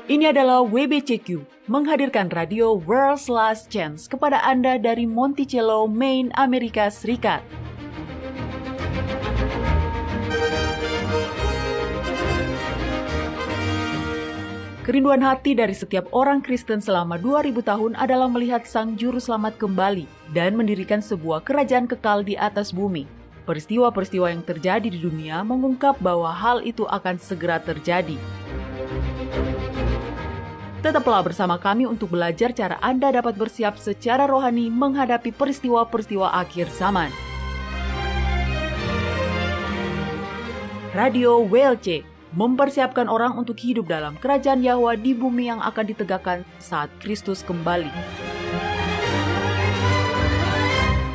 Ini adalah WBCQ, menghadirkan radio World's Last Chance kepada Anda dari Monticello, Maine, Amerika Serikat. Kerinduan hati dari setiap orang Kristen selama 2000 tahun adalah melihat Sang Juru Selamat kembali dan mendirikan sebuah kerajaan kekal di atas bumi. Peristiwa-peristiwa yang terjadi di dunia mengungkap bahwa hal itu akan segera terjadi. Tetaplah bersama kami untuk belajar cara Anda dapat bersiap secara rohani menghadapi peristiwa-peristiwa akhir zaman. Radio WLC mempersiapkan orang untuk hidup dalam kerajaan Yahwa di bumi yang akan ditegakkan saat Kristus kembali.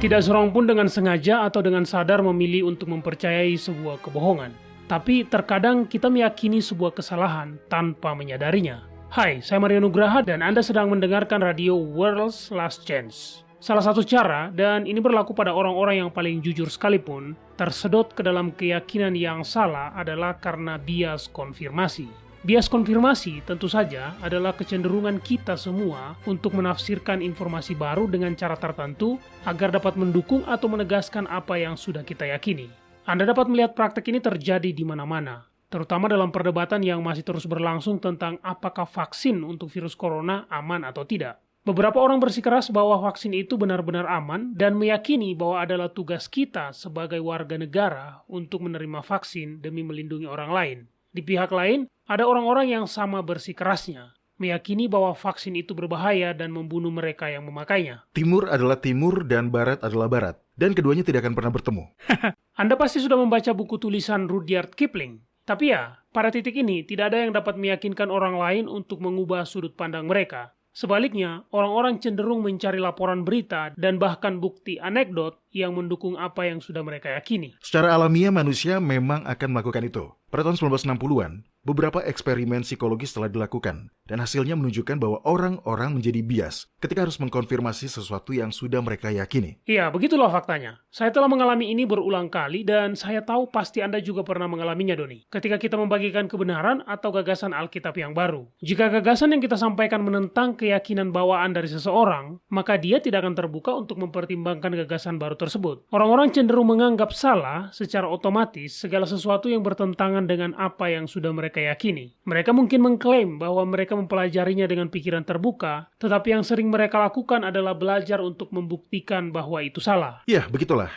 Tidak seorang pun dengan sengaja atau dengan sadar memilih untuk mempercayai sebuah kebohongan. Tapi terkadang kita meyakini sebuah kesalahan tanpa menyadarinya. Hai, saya Mario Nugraha dan Anda sedang mendengarkan radio World's Last Chance. Salah satu cara, dan ini berlaku pada orang-orang yang paling jujur sekalipun, tersedot ke dalam keyakinan yang salah adalah karena bias konfirmasi. Bias konfirmasi tentu saja adalah kecenderungan kita semua untuk menafsirkan informasi baru dengan cara tertentu agar dapat mendukung atau menegaskan apa yang sudah kita yakini. Anda dapat melihat praktek ini terjadi di mana-mana, terutama dalam perdebatan yang masih terus berlangsung tentang apakah vaksin untuk virus corona aman atau tidak. Beberapa orang bersikeras bahwa vaksin itu benar-benar aman dan meyakini bahwa adalah tugas kita sebagai warga negara untuk menerima vaksin demi melindungi orang lain. Di pihak lain, ada orang-orang yang sama bersikerasnya, meyakini bahwa vaksin itu berbahaya dan membunuh mereka yang memakainya. Timur adalah timur dan barat adalah barat, dan keduanya tidak akan pernah bertemu. Anda pasti sudah membaca buku tulisan Rudyard Kipling. Tapi ya, pada titik ini tidak ada yang dapat meyakinkan orang lain untuk mengubah sudut pandang mereka. Sebaliknya, orang-orang cenderung mencari laporan berita dan bahkan bukti anekdot yang mendukung apa yang sudah mereka yakini. Secara alamiah manusia memang akan melakukan itu. Pada tahun 1960-an, beberapa eksperimen psikologis telah dilakukan, dan hasilnya menunjukkan bahwa orang-orang menjadi bias ketika harus mengkonfirmasi sesuatu yang sudah mereka yakini. Iya, begitulah faktanya. Saya telah mengalami ini berulang kali, dan saya tahu pasti Anda juga pernah mengalaminya, Doni. Ketika kita membagikan kebenaran atau gagasan Alkitab yang baru. Jika gagasan yang kita sampaikan menentang keyakinan bawaan dari seseorang, maka dia tidak akan terbuka untuk mempertimbangkan gagasan baru tersebut. Orang-orang cenderung menganggap salah secara otomatis segala sesuatu yang bertentangan dengan apa yang sudah mereka yakini. Mereka mungkin mengklaim bahwa mereka mempelajarinya dengan pikiran terbuka, tetapi yang sering mereka lakukan adalah belajar untuk membuktikan bahwa itu salah. Ya, begitulah.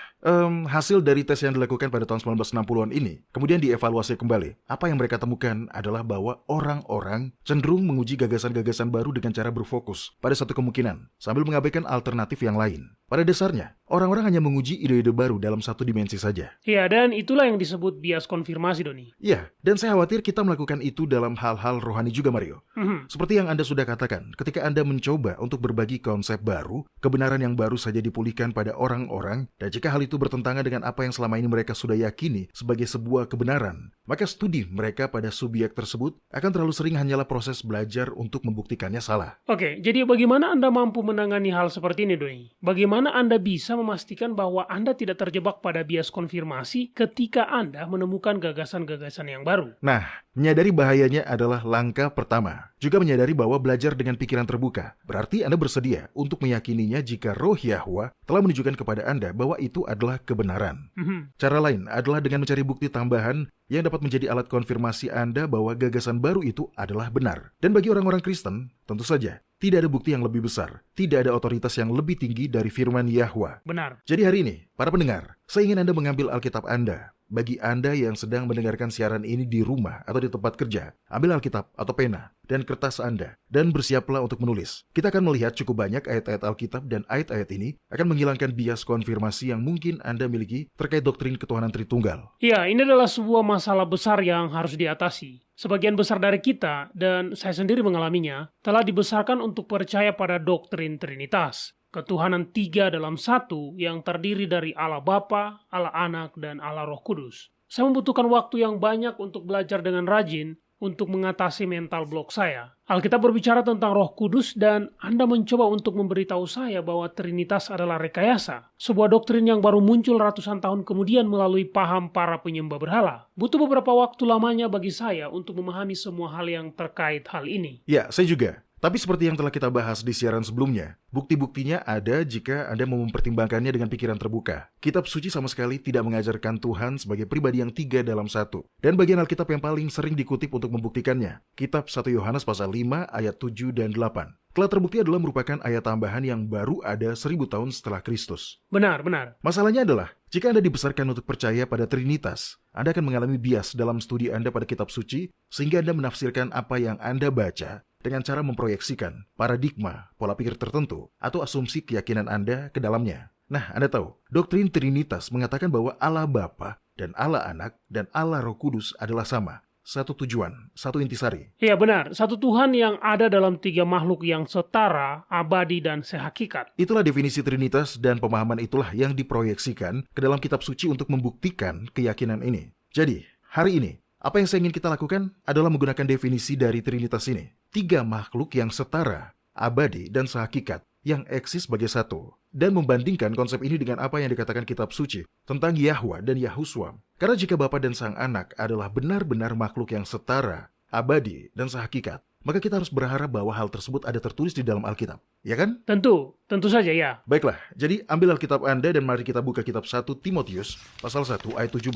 Hasil dari tes yang dilakukan pada tahun 1960-an ini kemudian dievaluasi kembali. Apa yang mereka temukan adalah bahwa orang-orang cenderung menguji gagasan-gagasan baru dengan cara berfokus pada satu kemungkinan, sambil mengabaikan alternatif yang lain. Pada dasarnya, orang-orang hanya menguji ide-ide baru dalam satu dimensi saja. Ya, dan itulah yang disebut bias konfirmasi, Doni. Ya, dan saya khawatir kita melakukan itu dalam hal-hal rohani juga, Mario. Seperti yang Anda sudah katakan, ketika Anda mencoba untuk berbagi konsep baru, kebenaran yang baru saja dipulihkan pada orang-orang, dan jika hal itu bertentangan dengan apa yang selama ini mereka sudah yakini sebagai sebuah kebenaran, maka studi mereka pada subjek tersebut akan terlalu sering hanyalah proses belajar untuk membuktikannya salah. Oke, jadi bagaimana Anda mampu menangani hal seperti ini, Doi? Bagaimana Anda bisa memastikan bahwa Anda tidak terjebak pada bias konfirmasi ketika Anda menemukan gagasan-gagasan yang baru? Nah, menyadari bahayanya adalah langkah pertama. Juga menyadari bahwa belajar dengan pikiran terbuka berarti Anda bersedia untuk meyakininya jika Roh Yahwa telah menunjukkan kepada Anda bahwa itu adalah kebenaran. Cara lain adalah dengan mencari bukti tambahan yang dapat menjadi alat konfirmasi Anda bahwa gagasan baru itu adalah benar. Dan bagi orang-orang Kristen, tentu saja, tidak ada bukti yang lebih besar. Tidak ada otoritas yang lebih tinggi dari firman Yahwa. Benar. Jadi hari ini, para pendengar, saya ingin Anda mengambil Alkitab Anda. Bagi Anda yang sedang mendengarkan siaran ini di rumah atau di tempat kerja, ambil Alkitab atau pena dan kertas Anda, dan bersiaplah untuk menulis. Kita akan melihat cukup banyak ayat-ayat Alkitab, dan ayat-ayat ini akan menghilangkan bias konfirmasi yang mungkin Anda miliki terkait doktrin ketuhanan Tritunggal. Ya, ini adalah sebuah masalah besar yang harus diatasi. Sebagian besar dari kita, dan saya sendiri mengalaminya, telah dibesarkan untuk percaya pada doktrin Trinitas. Ketuhanan 3 dalam 1 yang terdiri dari Allah Bapa, Allah Anak, dan Allah Roh Kudus. Saya membutuhkan waktu yang banyak untuk belajar dengan rajin untuk mengatasi mental blok saya. Alkitab berbicara tentang Roh Kudus dan Anda mencoba untuk memberitahu saya bahwa Trinitas adalah rekayasa. Sebuah doktrin yang baru muncul ratusan tahun kemudian melalui paham para penyembah berhala. Butuh beberapa waktu lamanya bagi saya untuk memahami semua hal yang terkait hal ini. Ya, saya juga. Tapi seperti yang telah kita bahas di siaran sebelumnya, bukti-buktinya ada jika Anda mau mempertimbangkannya dengan pikiran terbuka. Kitab suci sama sekali tidak mengajarkan Tuhan sebagai pribadi yang 3 dalam 1. Dan bagian Alkitab yang paling sering dikutip untuk membuktikannya, Kitab 1 Yohanes pasal 5 ayat 7 dan 8. Telah terbukti adalah merupakan ayat tambahan yang baru ada 1000 tahun setelah Kristus. Benar. Masalahnya adalah, jika Anda dibesarkan untuk percaya pada Trinitas, Anda akan mengalami bias dalam studi Anda pada kitab suci, sehingga Anda menafsirkan apa yang Anda baca dengan cara memproyeksikan paradigma, pola pikir tertentu, atau asumsi keyakinan Anda ke dalamnya. Nah, Anda tahu, doktrin Trinitas mengatakan bahwa Allah Bapa dan Allah Anak dan Allah Roh Kudus adalah sama. Satu tujuan, satu intisari. Iya benar, satu Tuhan yang ada dalam 3 makhluk yang setara, abadi, dan sehakikat. Itulah definisi Trinitas dan pemahaman itulah yang diproyeksikan ke dalam kitab suci untuk membuktikan keyakinan ini. Jadi, hari ini, apa yang saya ingin kita lakukan adalah menggunakan definisi dari Trinitas ini. 3 makhluk yang setara, abadi, dan sehakikat yang eksis sebagai satu. Dan membandingkan konsep ini dengan apa yang dikatakan kitab suci tentang Yahwa dan Yahuswa. Karena jika Bapa dan Sang Anak adalah benar-benar makhluk yang setara, abadi, dan sehakikat, maka kita harus berharap bahwa hal tersebut ada tertulis di dalam Alkitab. Ya kan? Tentu saja ya. Baiklah, jadi ambil Alkitab Anda dan mari kita buka kitab 1 Timotius pasal 1 ayat 17.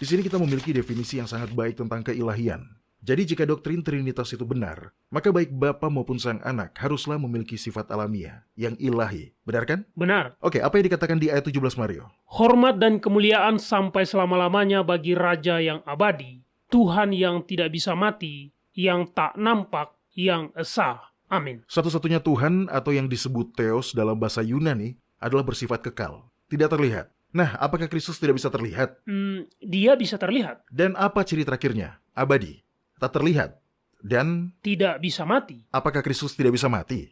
Di sini kita memiliki definisi yang sangat baik tentang keilahian. Jadi jika doktrin Trinitas itu benar, maka baik Bapa maupun Sang Anak haruslah memiliki sifat alamiah yang ilahi. Benar kan? Benar. Oke, apa yang dikatakan di ayat 17 Mario? Hormat dan kemuliaan sampai selama-lamanya bagi Raja yang abadi, Tuhan yang tidak bisa mati, yang tak nampak, yang esa. Amin. Satu-satunya Tuhan atau yang disebut Theos dalam bahasa Yunani adalah bersifat kekal, tidak terlihat. Nah, apakah Kristus tidak bisa terlihat? Dia bisa terlihat. Dan apa ciri terakhirnya? Abadi, tak terlihat, dan tidak bisa mati. Apakah Kristus tidak bisa mati?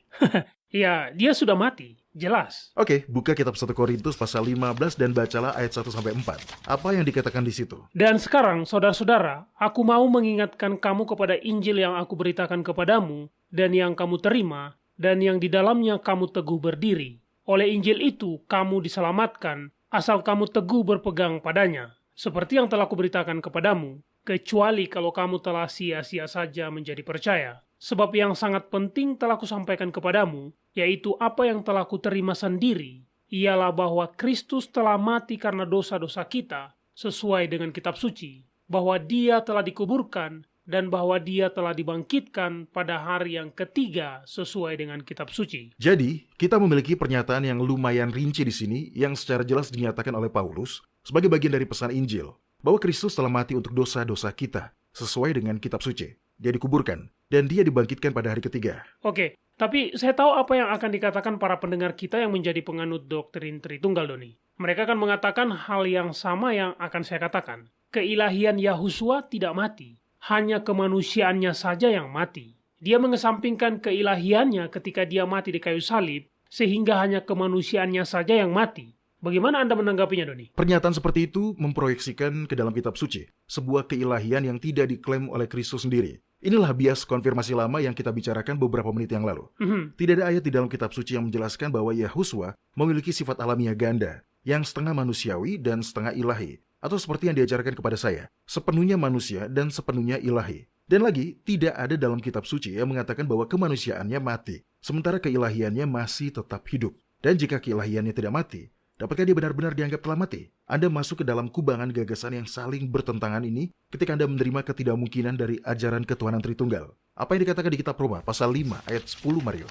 Ya, dia sudah mati. Jelas. Oke, buka kitab 1 Korintus pasal 15 dan bacalah ayat 1-4. Apa yang dikatakan di situ? Dan sekarang, saudara-saudara, aku mau mengingatkan kamu kepada Injil yang aku beritakan kepadamu, dan yang kamu terima, dan yang di dalamnya kamu teguh berdiri. Oleh Injil itu, kamu diselamatkan, asal kamu teguh berpegang padanya. Seperti yang telah kuberitakan kepadamu, kecuali kalau kamu telah sia-sia saja menjadi percaya. Sebab yang sangat penting telah kusampaikan kepadamu, yaitu apa yang telah kuterima sendiri, ialah bahwa Kristus telah mati karena dosa-dosa kita, sesuai dengan kitab suci, bahwa dia telah dikuburkan, dan bahwa dia telah dibangkitkan pada hari yang ketiga sesuai dengan kitab suci. Jadi, kita memiliki pernyataan yang lumayan rinci di sini, yang secara jelas dinyatakan oleh Paulus, sebagai bagian dari pesan Injil, bahwa Kristus telah mati untuk dosa-dosa kita, sesuai dengan kitab suci. Dia dikuburkan, dan dia dibangkitkan pada hari ketiga. Oke, tapi saya tahu apa yang akan dikatakan para pendengar kita yang menjadi penganut doktrin Tritunggal, Doni. Mereka akan mengatakan hal yang sama yang akan saya katakan. Keilahian Yahuswa tidak mati, hanya kemanusiaannya saja yang mati. Dia mengesampingkan keilahiannya ketika dia mati di kayu salib, sehingga hanya kemanusiaannya saja yang mati. Bagaimana Anda menanggapinya, Doni? Pernyataan seperti itu memproyeksikan ke dalam kitab suci sebuah keilahian yang tidak diklaim oleh Kristus sendiri. Inilah bias konfirmasi lama yang kita bicarakan beberapa menit yang lalu. Tidak ada ayat di dalam kitab suci yang menjelaskan bahwa Yahuswa memiliki sifat alamiah ganda, yang setengah manusiawi dan setengah ilahi. Atau seperti yang diajarkan kepada saya, sepenuhnya manusia dan sepenuhnya ilahi. Dan lagi, tidak ada dalam kitab suci yang mengatakan bahwa kemanusiaannya mati, sementara keilahiannya masih tetap hidup. Dan jika keilahiannya tidak mati, dapatkah dia benar-benar dianggap telah mati? Anda masuk ke dalam kubangan gagasan yang saling bertentangan ini ketika Anda menerima ketidakmungkinan dari ajaran ketuhanan Tritunggal. Apa yang dikatakan di kitab Roma pasal 5 ayat 10, Mario?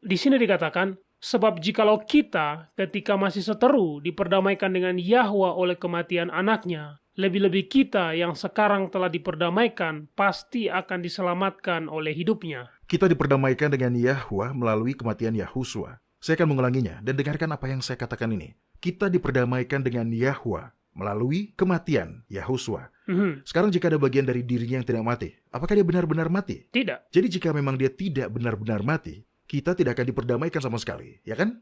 Di sini dikatakan, sebab jikalau kita ketika masih seteru diperdamaikan dengan Yahwa oleh kematian anaknya, lebih-lebih kita yang sekarang telah diperdamaikan pasti akan diselamatkan oleh hidupnya. Kita diperdamaikan dengan Yahwa melalui kematian Yahuswa. Saya akan mengulanginya dan dengarkan apa yang saya katakan ini. Kita diperdamaikan dengan Yahwa melalui kematian Yahuswa. Sekarang jika ada bagian dari dirinya yang tidak mati, apakah dia benar-benar mati? Tidak. Jadi jika memang dia tidak benar-benar mati, kita tidak akan diperdamaikan sama sekali, ya kan?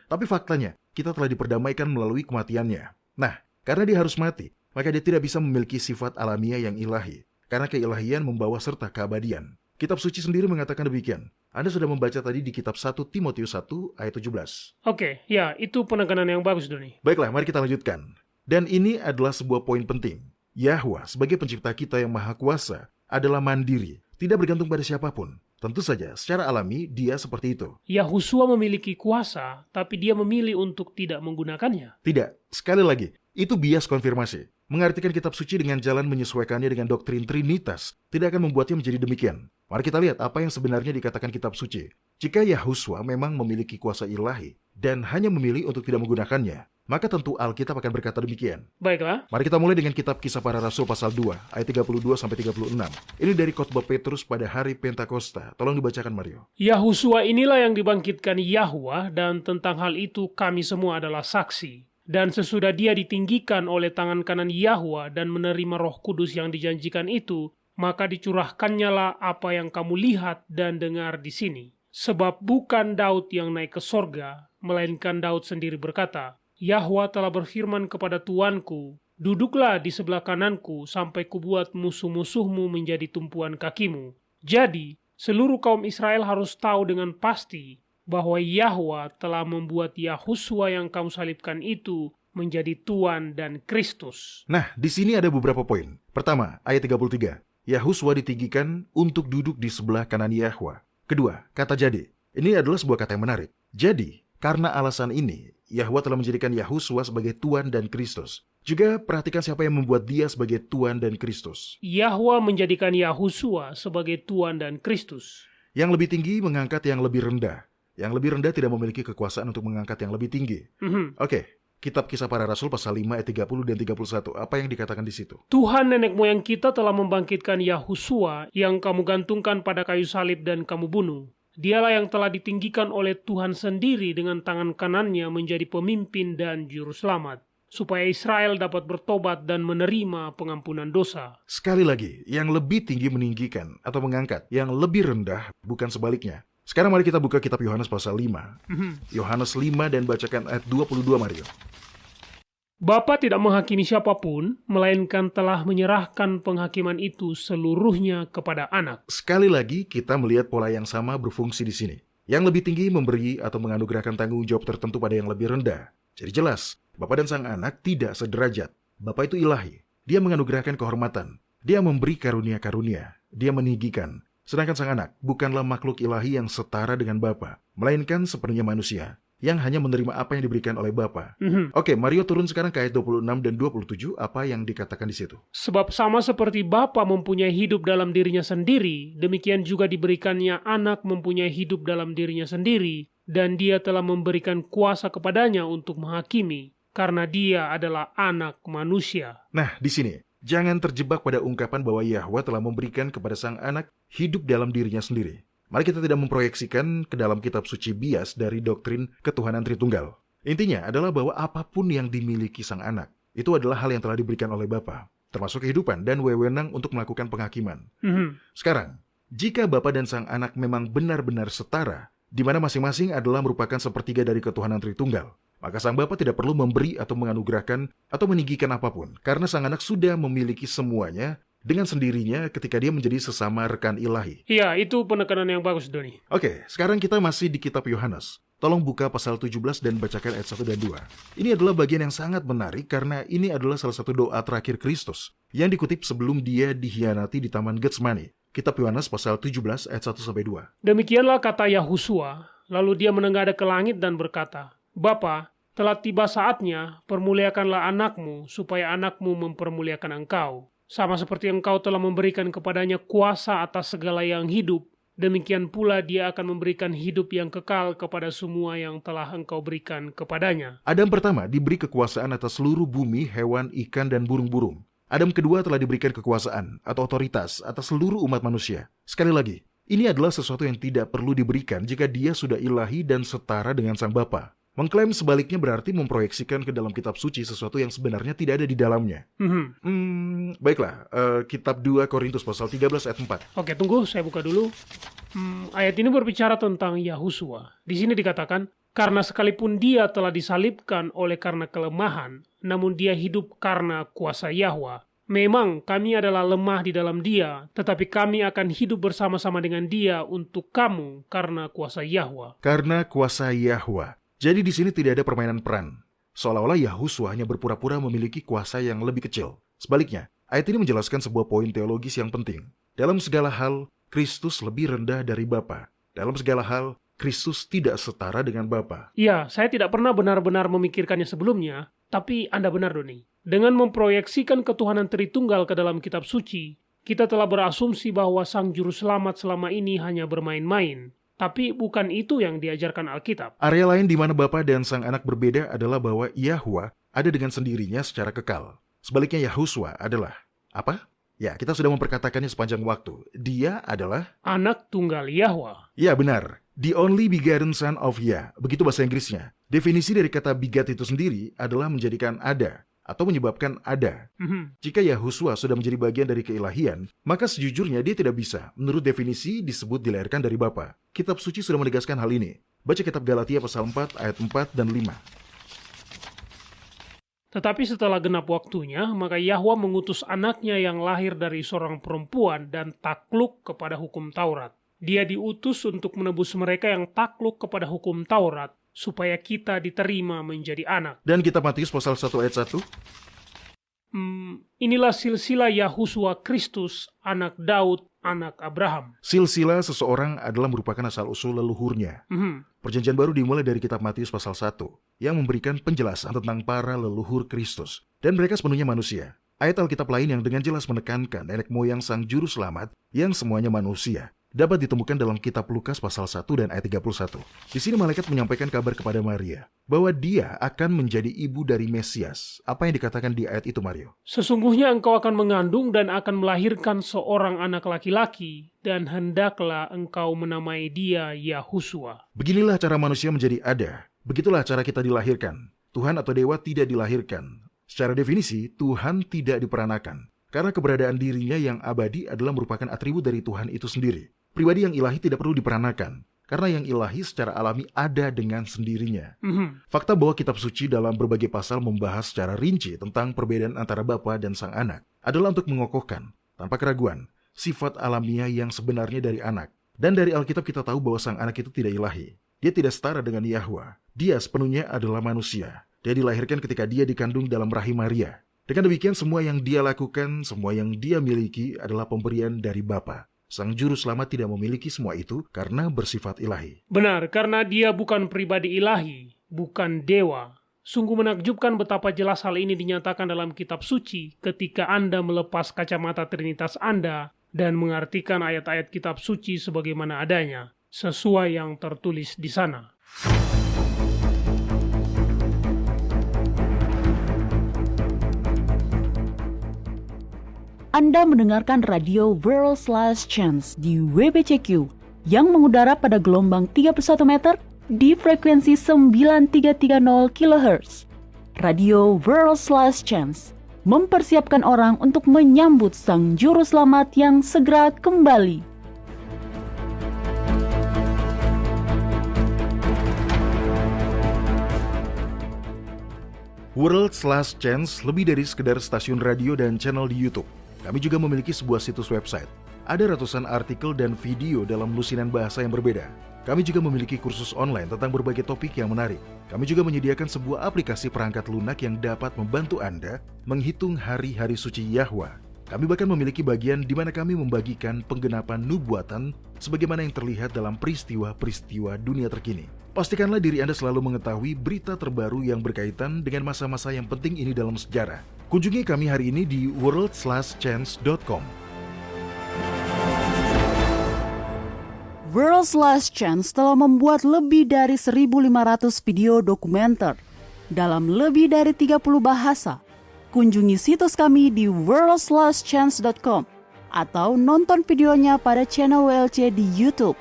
Tapi faktanya, kita telah diperdamaikan melalui kematiannya. Nah, karena dia harus mati, maka dia tidak bisa memiliki sifat alamiah yang ilahi, karena keilahian membawa serta keabadian. Kitab suci sendiri mengatakan demikian. Anda sudah membaca tadi di kitab 1 Timotius 1 ayat 17. Oke, ya, itu penekanan yang bagus, Doni. Baiklah, mari kita lanjutkan. Dan ini adalah sebuah poin penting. Yahwa sebagai pencipta kita yang maha kuasa adalah mandiri, tidak bergantung pada siapapun. Tentu saja, secara alami dia seperti itu. Yahusua memiliki kuasa, tapi dia memilih untuk tidak menggunakannya. Tidak, sekali lagi, itu bias konfirmasi. Mengartikan kitab suci dengan jalan menyesuaikannya dengan doktrin Trinitas tidak akan membuatnya menjadi demikian. Mari kita lihat apa yang sebenarnya dikatakan kitab suci. Jika Yahusua memang memiliki kuasa ilahi dan hanya memilih untuk tidak menggunakannya, maka tentu Alkitab akan berkata demikian. Baiklah. Mari kita mulai dengan kitab Kisah Para Rasul pasal 2 ayat 32-36. Ini dari khotbah Petrus pada hari Pentakosta. Tolong dibacakan, Mario. Yahusua inilah yang dibangkitkan Yahwa, dan tentang hal itu kami semua adalah saksi. Dan sesudah dia ditinggikan oleh tangan kanan Yahwa dan menerima Roh Kudus yang dijanjikan itu, maka dicurahkannyalah apa yang kamu lihat dan dengar di sini. Sebab bukan Daud yang naik ke sorga, melainkan Daud sendiri berkata, Yahwa telah berfirman kepada Tuanku, duduklah di sebelah kananku sampai kubuat musuh-musuhmu menjadi tumpuan kakimu. Jadi, seluruh kaum Israel harus tahu dengan pasti bahwa Yahwa telah membuat Yahusua yang kamu salibkan itu menjadi Tuan dan Kristus. Nah, di sini ada beberapa poin. Pertama, ayat 33. Yahusua ditinggikan untuk duduk di sebelah kanan Yahwa. Kedua, kata jadi. Ini adalah sebuah kata yang menarik. Jadi, karena alasan ini, Yahwa telah menjadikan Yahusua sebagai Tuan dan Kristus. Juga perhatikan siapa yang membuat dia sebagai Tuan dan Kristus. Yahwa menjadikan Yahusua sebagai Tuan dan Kristus. Yang lebih tinggi mengangkat yang lebih rendah. Yang lebih rendah tidak memiliki kekuasaan untuk mengangkat yang lebih tinggi. Oke, kitab Kisah Para Rasul pasal 5 ayat 30 dan 31. Apa yang dikatakan di situ? Tuhan nenek moyang kita telah membangkitkan Yahusua yang kamu gantungkan pada kayu salib dan kamu bunuh. Dialah yang telah ditinggikan oleh Tuhan sendiri dengan tangan kanannya menjadi pemimpin dan juru selamat, supaya Israel dapat bertobat dan menerima pengampunan dosa. Sekali lagi, yang lebih tinggi meninggikan atau mengangkat, yang lebih rendah bukan sebaliknya. Sekarang mari kita buka kitab Yohanes pasal 5. Yohanes 5 dan bacakan ayat 22, Mario. Bapa tidak menghakimi siapapun, melainkan telah menyerahkan penghakiman itu seluruhnya kepada anak. Sekali lagi, kita melihat pola yang sama berfungsi di sini. Yang lebih tinggi memberi atau menganugerahkan tanggung jawab tertentu pada yang lebih rendah. Jadi jelas, Bapa dan Sang Anak tidak sederajat. Bapa itu ilahi. Dia menganugerahkan kehormatan. Dia memberi karunia-karunia. Dia meninggikan. Sedangkan Sang Anak bukanlah makhluk ilahi yang setara dengan Bapa, melainkan sepenuhnya manusia yang hanya menerima apa yang diberikan oleh Bapa. Oke, Mario turun sekarang ke ayat 26 dan 27, apa yang dikatakan di situ? Sebab sama seperti Bapa mempunyai hidup dalam dirinya sendiri, demikian juga diberikannya Anak mempunyai hidup dalam dirinya sendiri, dan dia telah memberikan kuasa kepadanya untuk menghakimi, karena dia adalah anak manusia. Nah, di sini, jangan terjebak pada ungkapan bahwa Yahwa telah memberikan kepada Sang Anak hidup dalam dirinya sendiri. Mari kita tidak memproyeksikan ke dalam kitab suci bias dari doktrin ketuhanan Tritunggal. Intinya adalah bahwa apapun yang dimiliki Sang Anak, itu adalah hal yang telah diberikan oleh Bapa, termasuk kehidupan dan wewenang untuk melakukan penghakiman. Sekarang, jika Bapa dan Sang Anak memang benar-benar setara, di mana masing-masing adalah merupakan sepertiga dari ketuhanan Tritunggal, maka Sang Bapa tidak perlu memberi atau menganugerahkan atau meninggikan apapun, karena Sang Anak sudah memiliki semuanya dengan sendirinya ketika dia menjadi sesama rekan ilahi. Iya, itu penekanan yang bagus, Doni. Oke, sekarang kita masih di kitab Yohanes. Tolong buka pasal 17 dan bacakan ayat 1 dan 2. Ini adalah bagian yang sangat menarik karena ini adalah salah satu doa terakhir Kristus yang dikutip sebelum dia dikhianati di Taman Getsemani. Kitab Yohanes pasal 17 ayat 1 sampai 2. Demikianlah kata Yahusua, lalu dia menengadah ke langit dan berkata, Bapa, telah tiba saatnya, permuliakanlah anakmu, supaya anakmu mempermuliakan engkau. Sama seperti engkau telah memberikan kepadanya kuasa atas segala yang hidup, demikian pula dia akan memberikan hidup yang kekal kepada semua yang telah engkau berikan kepadanya. Adam pertama diberi kekuasaan atas seluruh bumi, hewan, ikan, dan burung-burung. Adam kedua telah diberikan kekuasaan atau otoritas atas seluruh umat manusia. Sekali lagi, ini adalah sesuatu yang tidak perlu diberikan jika dia sudah ilahi dan setara dengan Sang Bapa. Mengklaim sebaliknya berarti memproyeksikan ke dalam kitab suci sesuatu yang sebenarnya tidak ada di dalamnya. Baiklah, kitab 2 Korintus pasal 13 ayat 4. Oke, tunggu, saya buka dulu. Ayat ini berbicara tentang Yahusua. Di sini dikatakan, Karena sekalipun dia telah disalibkan oleh karena kelemahan, namun dia hidup karena kuasa Yahwa. Memang kami adalah lemah di dalam dia, tetapi kami akan hidup bersama-sama dengan dia untuk kamu karena kuasa Yahwa. Karena kuasa Yahwa. Jadi di sini tidak ada permainan peran. Seolah-olah Yahuswa hanya berpura-pura memiliki kuasa yang lebih kecil. Sebaliknya, ayat ini menjelaskan sebuah poin teologis yang penting. Dalam segala hal, Kristus lebih rendah dari Bapa. Dalam segala hal, Kristus tidak setara dengan Bapa. Ya, saya tidak pernah benar-benar memikirkannya sebelumnya, tapi Anda benar, Doni. Dengan memproyeksikan ketuhanan Tritunggal ke dalam kitab suci, kita telah berasumsi bahwa Sang Juru Selamat selama ini hanya bermain-main. Tapi bukan itu yang diajarkan Alkitab. Area lain di mana Bapa dan Sang Anak berbeda adalah bahwa Yahwa ada dengan sendirinya secara kekal. Sebaliknya Yahuswa adalah apa? Ya, kita sudah memperkatakannya sepanjang waktu. Dia adalah Anak Tunggal Yahwa. Ya, benar. The only begotten son of Yah. Begitu bahasa Inggrisnya. Definisi dari kata begat itu sendiri adalah menjadikan ada atau menyebabkan ada. Jika Yahuswa sudah menjadi bagian dari keilahian, maka sejujurnya dia tidak bisa, menurut definisi, disebut dilahirkan dari Bapa. Kitab suci sudah menegaskan hal ini. Baca kitab Galatia pasal 4 ayat 4 dan 5. Tetapi setelah genap waktunya, maka Yahwa mengutus anaknya yang lahir dari seorang perempuan dan takluk kepada hukum Taurat. Dia diutus untuk menebus mereka yang takluk kepada hukum Taurat, supaya kita diterima menjadi anak. Dan kitab Matius pasal 1 ayat 1. Inilah silsilah Yahuswa Kristus, anak Daud, anak Abraham. Silsilah seseorang adalah merupakan asal-usul leluhurnya. Perjanjian baru dimulai dari kitab Matius pasal 1, yang memberikan penjelasan tentang para leluhur Kristus. Dan mereka sepenuhnya manusia. Ayat Alkitab lain yang dengan jelas menekankan nenek moyang Sang Juru Selamat, yang semuanya manusia, dapat ditemukan dalam kitab Lukas pasal 1 dan ayat 31. Di sini malaikat menyampaikan kabar kepada Maria bahwa dia akan menjadi ibu dari Mesias. Apa yang dikatakan di ayat itu, Mario? Sesungguhnya engkau akan mengandung dan akan melahirkan seorang anak laki-laki, dan hendaklah engkau menamai dia Yahuswa. Beginilah cara manusia menjadi ada. Begitulah cara kita dilahirkan. Tuhan atau dewa tidak dilahirkan. Secara definisi, Tuhan tidak diperanakan. Karena keberadaan dirinya yang abadi adalah merupakan atribut dari Tuhan itu sendiri. Pribadi yang ilahi tidak perlu diperanakan, karena yang ilahi secara alami ada dengan sendirinya. Fakta bahwa kitab suci dalam berbagai pasal membahas secara rinci tentang perbedaan antara Bapa dan Sang Anak adalah untuk mengokohkan, tanpa keraguan, sifat alamiah yang sebenarnya dari anak. Dan dari Alkitab kita tahu bahwa Sang Anak itu tidak ilahi. Dia tidak setara dengan Yahwa. Dia sepenuhnya adalah manusia. Dia dilahirkan ketika dia dikandung dalam rahim Maria. Dengan demikian, semua yang dia lakukan, semua yang dia miliki adalah pemberian dari Bapa. Sang Juru Selamat tidak memiliki semua itu karena bersifat ilahi. Benar, karena dia bukan pribadi ilahi, bukan dewa. Sungguh menakjubkan betapa jelas hal ini dinyatakan dalam kitab suci ketika Anda melepas kacamata Trinitas Anda dan mengartikan ayat-ayat kitab suci sebagaimana adanya, sesuai yang tertulis di sana. Anda mendengarkan radio World's Last Chance di WBCQ yang mengudara pada gelombang 31 meter di frekuensi 9330 kHz. Radio World's Last Chance mempersiapkan orang untuk menyambut Sang Juru Selamat yang segera kembali. World's Last Chance lebih dari sekedar stasiun radio dan channel di YouTube. Kami juga memiliki sebuah situs website. Ada ratusan artikel dan video dalam lusinan bahasa yang berbeda. Kami juga memiliki kursus online tentang berbagai topik yang menarik. Kami juga menyediakan sebuah aplikasi perangkat lunak yang dapat membantu Anda menghitung hari-hari suci Yahwa. Kami bahkan memiliki bagian di mana kami membagikan penggenapan nubuatan sebagaimana yang terlihat dalam peristiwa-peristiwa dunia terkini. Pastikanlah diri Anda selalu mengetahui berita terbaru yang berkaitan dengan masa-masa yang penting ini dalam sejarah. Kunjungi kami hari ini di worldslastchance.com. World's Last Chance telah membuat lebih dari 1.500 video dokumenter dalam lebih dari 30 bahasa. Kunjungi situs kami di worldslastchance.com atau nonton videonya pada channel WLC di YouTube.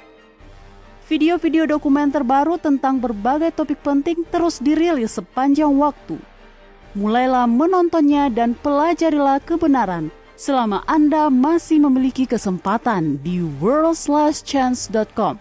Video-video dokumenter baru tentang berbagai topik penting terus dirilis sepanjang waktu. Mulailah menontonnya dan pelajarilah kebenaran selama Anda masih memiliki kesempatan di worldslastchance.com.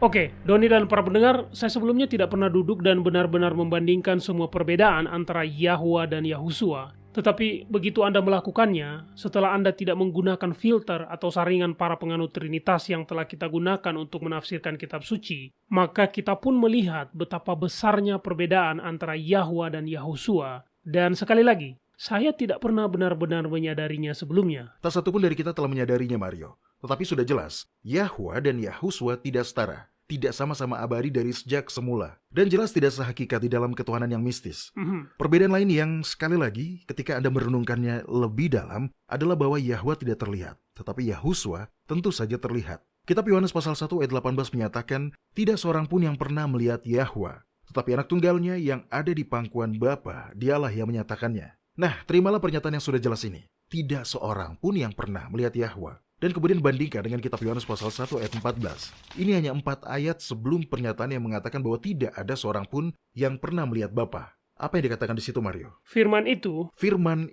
Oke, Doni dan para pendengar, saya sebelumnya tidak pernah duduk dan benar-benar membandingkan semua perbedaan antara Yahwa dan Yahusua. Tetapi begitu Anda melakukannya, setelah Anda tidak menggunakan filter atau saringan para penganut Trinitas yang telah kita gunakan untuk menafsirkan kitab suci, maka kita pun melihat betapa besarnya perbedaan antara Yahwa dan Yahusua. Dan sekali lagi, saya tidak pernah benar-benar menyadarinya sebelumnya. Tak satu pun dari kita telah menyadarinya, Mario. Tetapi sudah jelas, Yahwa dan Yahusua tidak setara, tidak sama-sama abadi dari sejak semula, dan jelas tidak sehakikat di dalam ketuhanan yang mistis. Perbedaan lain yang sekali lagi ketika Anda merenungkannya lebih dalam adalah bahwa Yahwa tidak terlihat, tetapi Yahusua tentu saja terlihat. Kitab Yohanes pasal 1 ayat 18 menyatakan, tidak seorang pun yang pernah melihat Yahwa, tetapi anak tunggalnya yang ada di pangkuan Bapa, dialah yang menyatakannya. Nah, terimalah pernyataan yang sudah jelas ini. Tidak seorang pun yang pernah melihat Yahwa. Dan kemudian bandingkan dengan kitab Yohanes pasal 1 ayat 14. Ini hanya 4 ayat sebelum pernyataan yang mengatakan bahwa tidak ada seorang pun yang pernah melihat Bapa. Apa yang dikatakan di situ, Mario? Firman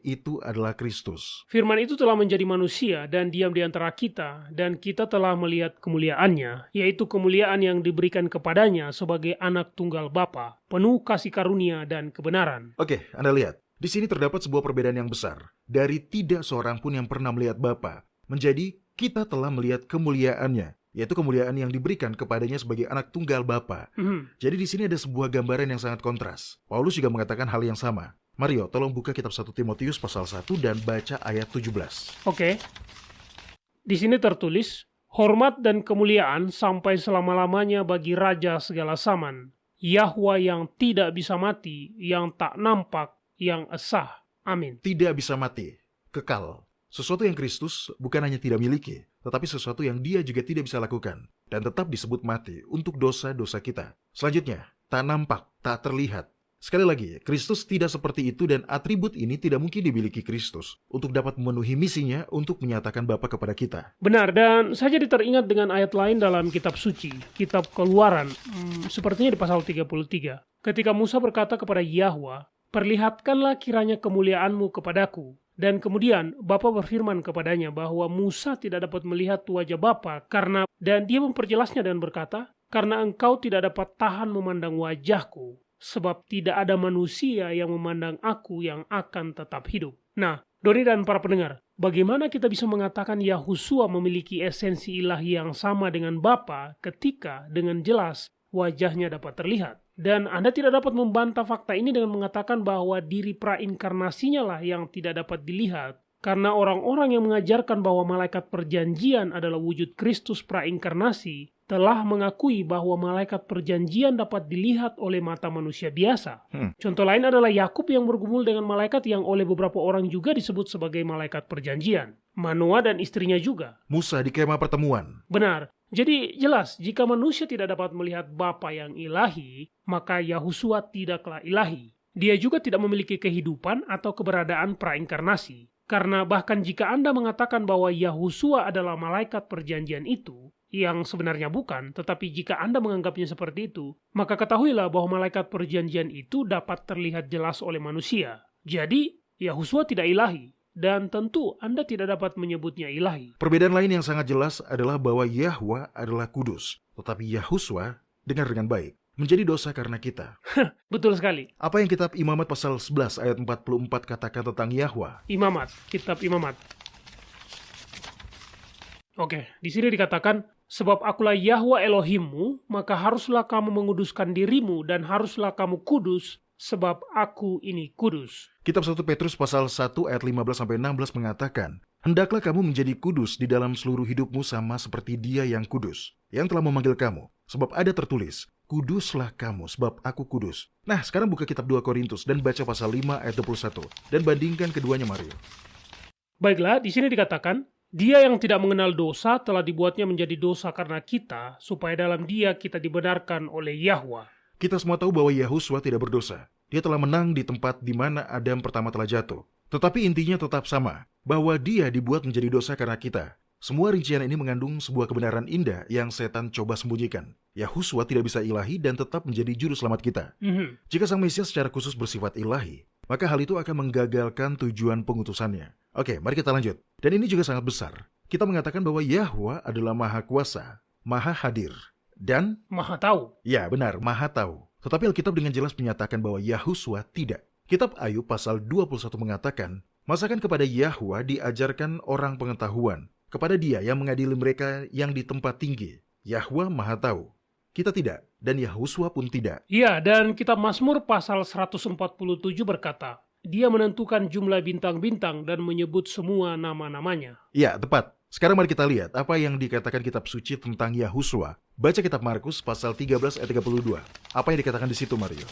itu adalah Kristus. Firman itu telah menjadi manusia dan diam di antara kita, dan kita telah melihat kemuliaannya, yaitu kemuliaan yang diberikan kepadanya sebagai anak tunggal Bapa, penuh kasih karunia dan kebenaran. Oke, Anda lihat. Di sini terdapat sebuah perbedaan yang besar. Dari tidak seorang pun yang pernah melihat Bapa, menjadi kita telah melihat kemuliaannya, yaitu kemuliaan yang diberikan kepadanya sebagai anak tunggal Bapa. Jadi di sini ada sebuah gambaran yang sangat kontras. Paulus juga mengatakan hal yang sama. Mario, tolong buka kitab 1 Timotius pasal 1 dan baca ayat 17. Oke. Di sini tertulis, hormat dan kemuliaan sampai selama-lamanya bagi Raja segala zaman, Yahwa yang tidak bisa mati, yang tak nampak, yang esa. Amin. Tidak bisa mati, kekal. Sesuatu yang Kristus bukan hanya tidak miliki, tetapi sesuatu yang dia juga tidak bisa lakukan, dan tetap disebut mati untuk dosa-dosa kita. Selanjutnya, tak nampak, tak terlihat. Sekali lagi, Kristus tidak seperti itu dan atribut ini tidak mungkin dimiliki Kristus untuk dapat memenuhi misinya untuk menyatakan Bapa kepada kita. Benar, dan saya jadi teringat dengan ayat lain dalam kitab suci, kitab Keluaran, sepertinya di pasal 33. Ketika Musa berkata kepada Yahwa, perlihatkanlah kiranya kemuliaanmu kepadaku. Dan kemudian Bapa berfirman kepadanya bahwa Musa tidak dapat melihat wajah Bapa dan dia memperjelasnya dan berkata, karena engkau tidak dapat tahan memandang wajahku, sebab tidak ada manusia yang memandang aku yang akan tetap hidup. Nah, Doni dan para pendengar, bagaimana kita bisa mengatakan Yahusua memiliki esensi ilahi yang sama dengan Bapa ketika dengan jelas wajahnya dapat terlihat? Dan Anda tidak dapat membantah fakta ini dengan mengatakan bahwa diri prainkarnasinya lah yang tidak dapat dilihat. Karena orang-orang yang mengajarkan bahwa malaikat perjanjian adalah wujud Kristus prainkarnasi telah mengakui bahwa malaikat perjanjian dapat dilihat oleh mata manusia biasa. Contoh lain adalah Yakub yang bergumul dengan malaikat yang oleh beberapa orang juga disebut sebagai malaikat perjanjian. Manoa dan istrinya juga. Musa di kemah pertemuan. Benar. Jadi jelas, jika manusia tidak dapat melihat Bapa yang ilahi, maka Yahusua tidaklah ilahi. Dia juga tidak memiliki kehidupan atau keberadaan prainkarnasi. Karena bahkan jika Anda mengatakan bahwa Yahusua adalah malaikat perjanjian itu, yang sebenarnya bukan, tetapi jika Anda menganggapnya seperti itu, maka ketahuilah bahwa malaikat perjanjian itu dapat terlihat jelas oleh manusia. Jadi, Yahusua tidak ilahi. Dan tentu Anda tidak dapat menyebutnya ilahi. Perbedaan lain yang sangat jelas adalah bahwa Yahwa adalah kudus, tetapi Yahusua, dengar dengan baik, menjadi dosa karena kita. Betul sekali. Apa yang kitab Imamat pasal 11 ayat 44 katakan tentang Yahwa? Imamat, kitab Imamat. Oke, di sini dikatakan, sebab akulah Yahwa Elohimmu, maka haruslah kamu menguduskan dirimu dan haruslah kamu kudus, sebab aku ini kudus. Kitab 1 Petrus pasal 1 ayat 15-16 mengatakan, hendaklah kamu menjadi kudus di dalam seluruh hidupmu sama seperti Dia yang kudus, yang telah memanggil kamu. Sebab ada tertulis, kuduslah kamu sebab aku kudus. Nah, sekarang buka kitab 2 Korintus dan baca pasal 5 ayat 21 dan bandingkan keduanya, Mario. Baiklah, di sini dikatakan, Dia yang tidak mengenal dosa telah dibuatnya menjadi dosa karena kita, supaya dalam Dia kita dibenarkan oleh Yahwa. Kita semua tahu bahwa Yahusua tidak berdosa. Dia telah menang di tempat di mana Adam pertama telah jatuh. Tetapi intinya tetap sama, bahwa dia dibuat menjadi dosa karena kita. Semua rincian ini mengandung sebuah kebenaran indah yang setan coba sembunyikan. Yahusua tidak bisa ilahi dan tetap menjadi juru selamat kita. Jika Sang Mesias secara khusus bersifat ilahi, maka hal itu akan menggagalkan tujuan pengutusannya. Oke, mari kita lanjut. Dan ini juga sangat besar. Kita mengatakan bahwa Yahwa adalah Maha Kuasa, Maha Hadir, dan Maha tahu. ya benar, Maha tahu. Tetapi Alkitab dengan jelas menyatakan bahwa Yahuswa tidak. Kitab Ayub pasal 21 mengatakan, masakan kepada Yahwa diajarkan orang pengetahuan, kepada Dia yang mengadili mereka yang di tempat tinggi. Yahwa Maha tahu. Kita tidak, dan Yahuswa pun tidak. Ya, dan kitab Mazmur pasal 147 berkata, Dia menentukan jumlah bintang-bintang dan menyebut semua nama-namanya. Ya, tepat. Sekarang mari kita lihat apa yang dikatakan kitab suci tentang Yahuswa. Baca kitab Markus pasal 13 ayat 32. Apa yang dikatakan di situ, Mario?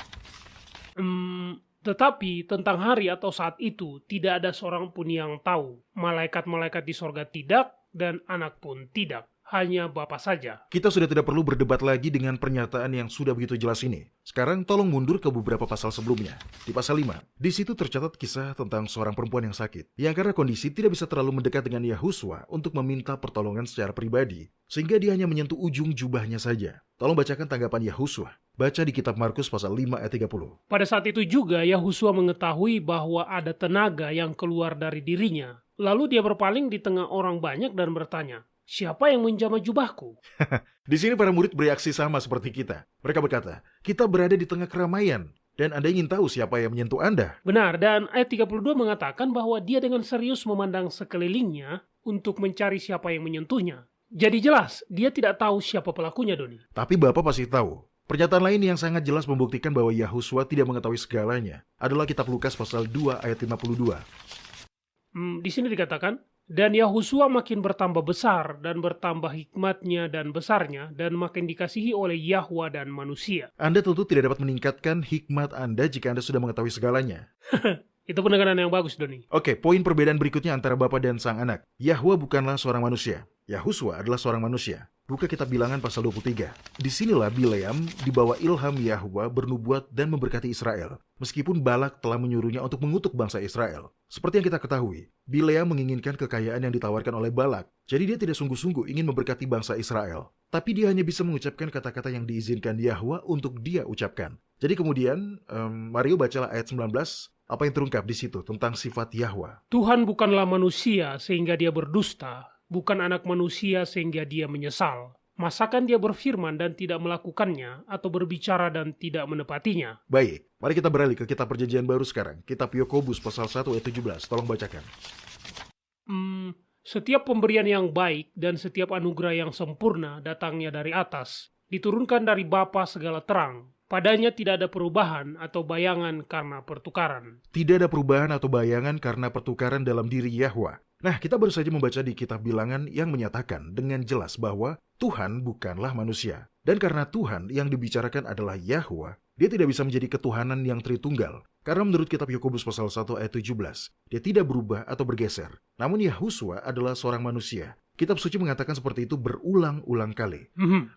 Tetapi tentang hari atau saat itu tidak ada seorang pun yang tahu. Malaikat-malaikat di sorga tidak, dan anak pun tidak. Hanya Bapa saja. Kita sudah tidak perlu berdebat lagi dengan pernyataan yang sudah begitu jelas ini. Sekarang tolong mundur ke beberapa pasal sebelumnya. Di pasal 5, di situ tercatat kisah tentang seorang perempuan yang sakit, yang karena kondisi tidak bisa terlalu mendekat dengan Yahuswa untuk meminta pertolongan secara pribadi, sehingga dia hanya menyentuh ujung jubahnya saja. Tolong bacakan tanggapan Yahuswa. Baca di kitab Markus pasal 5 ayat 30. Pada saat itu juga Yahuswa mengetahui bahwa ada tenaga yang keluar dari dirinya. Lalu dia berpaling di tengah orang banyak dan bertanya, siapa yang menjamah jubahku? Di sini para murid bereaksi sama seperti kita. Mereka berkata, kita berada di tengah keramaian, dan Anda ingin tahu siapa yang menyentuh Anda. Benar, dan ayat 32 mengatakan bahwa dia dengan serius memandang sekelilingnya untuk mencari siapa yang menyentuhnya. Jadi jelas, dia tidak tahu siapa pelakunya, Doni. Tapi Bapak pasti tahu. Pernyataan lain yang sangat jelas membuktikan bahwa Yahuswa tidak mengetahui segalanya adalah kitab Lukas pasal 2 ayat 52. Di sini dikatakan, dan Yahuswa makin bertambah besar dan bertambah hikmatnya dan besarnya dan makin dikasihi oleh Yahwa dan manusia. Anda tentu tidak dapat meningkatkan hikmat Anda jika Anda sudah mengetahui segalanya. Itu penekanan yang bagus, Doni. Oke, poin perbedaan berikutnya antara Bapa dan Sang Anak. Yahwa bukanlah seorang manusia. Yahuswa adalah seorang manusia. Buka kitab Bilangan pasal 23. Disinilah Bileam dibawa ilham Yahwa bernubuat dan memberkati Israel. Meskipun Balak telah menyuruhnya untuk mengutuk bangsa Israel. Seperti yang kita ketahui, Bileam menginginkan kekayaan yang ditawarkan oleh Balak. Jadi dia tidak sungguh-sungguh ingin memberkati bangsa Israel. Tapi dia hanya bisa mengucapkan kata-kata yang diizinkan Yahwa untuk dia ucapkan. Jadi kemudian, Mario bacalah ayat 19. Apa yang terungkap di situ tentang sifat Yahwa? Tuhan bukanlah manusia sehingga dia berdusta, bukan anak manusia sehingga dia menyesal. Masakan dia berfirman dan tidak melakukannya, atau berbicara dan tidak menepatinya? Baik, mari kita beralih ke kitab perjanjian baru sekarang. Kitab Yakobus pasal 1 ayat 17, tolong bacakan. Setiap pemberian yang baik dan setiap anugerah yang sempurna datangnya dari atas, diturunkan dari Bapa segala terang. Padanya tidak ada perubahan atau bayangan karena pertukaran. Tidak ada perubahan atau bayangan karena pertukaran dalam diri Yahwa. Nah, kita baru saja membaca di kitab Bilangan yang menyatakan dengan jelas bahwa Tuhan bukanlah manusia. Dan karena Tuhan yang dibicarakan adalah Yahwa, dia tidak bisa menjadi ketuhanan yang tritunggal. Karena menurut kitab Yakobus pasal 1 ayat 17, dia tidak berubah atau bergeser. Namun Yahuswa adalah seorang manusia. Kitab suci mengatakan seperti itu berulang-ulang kali.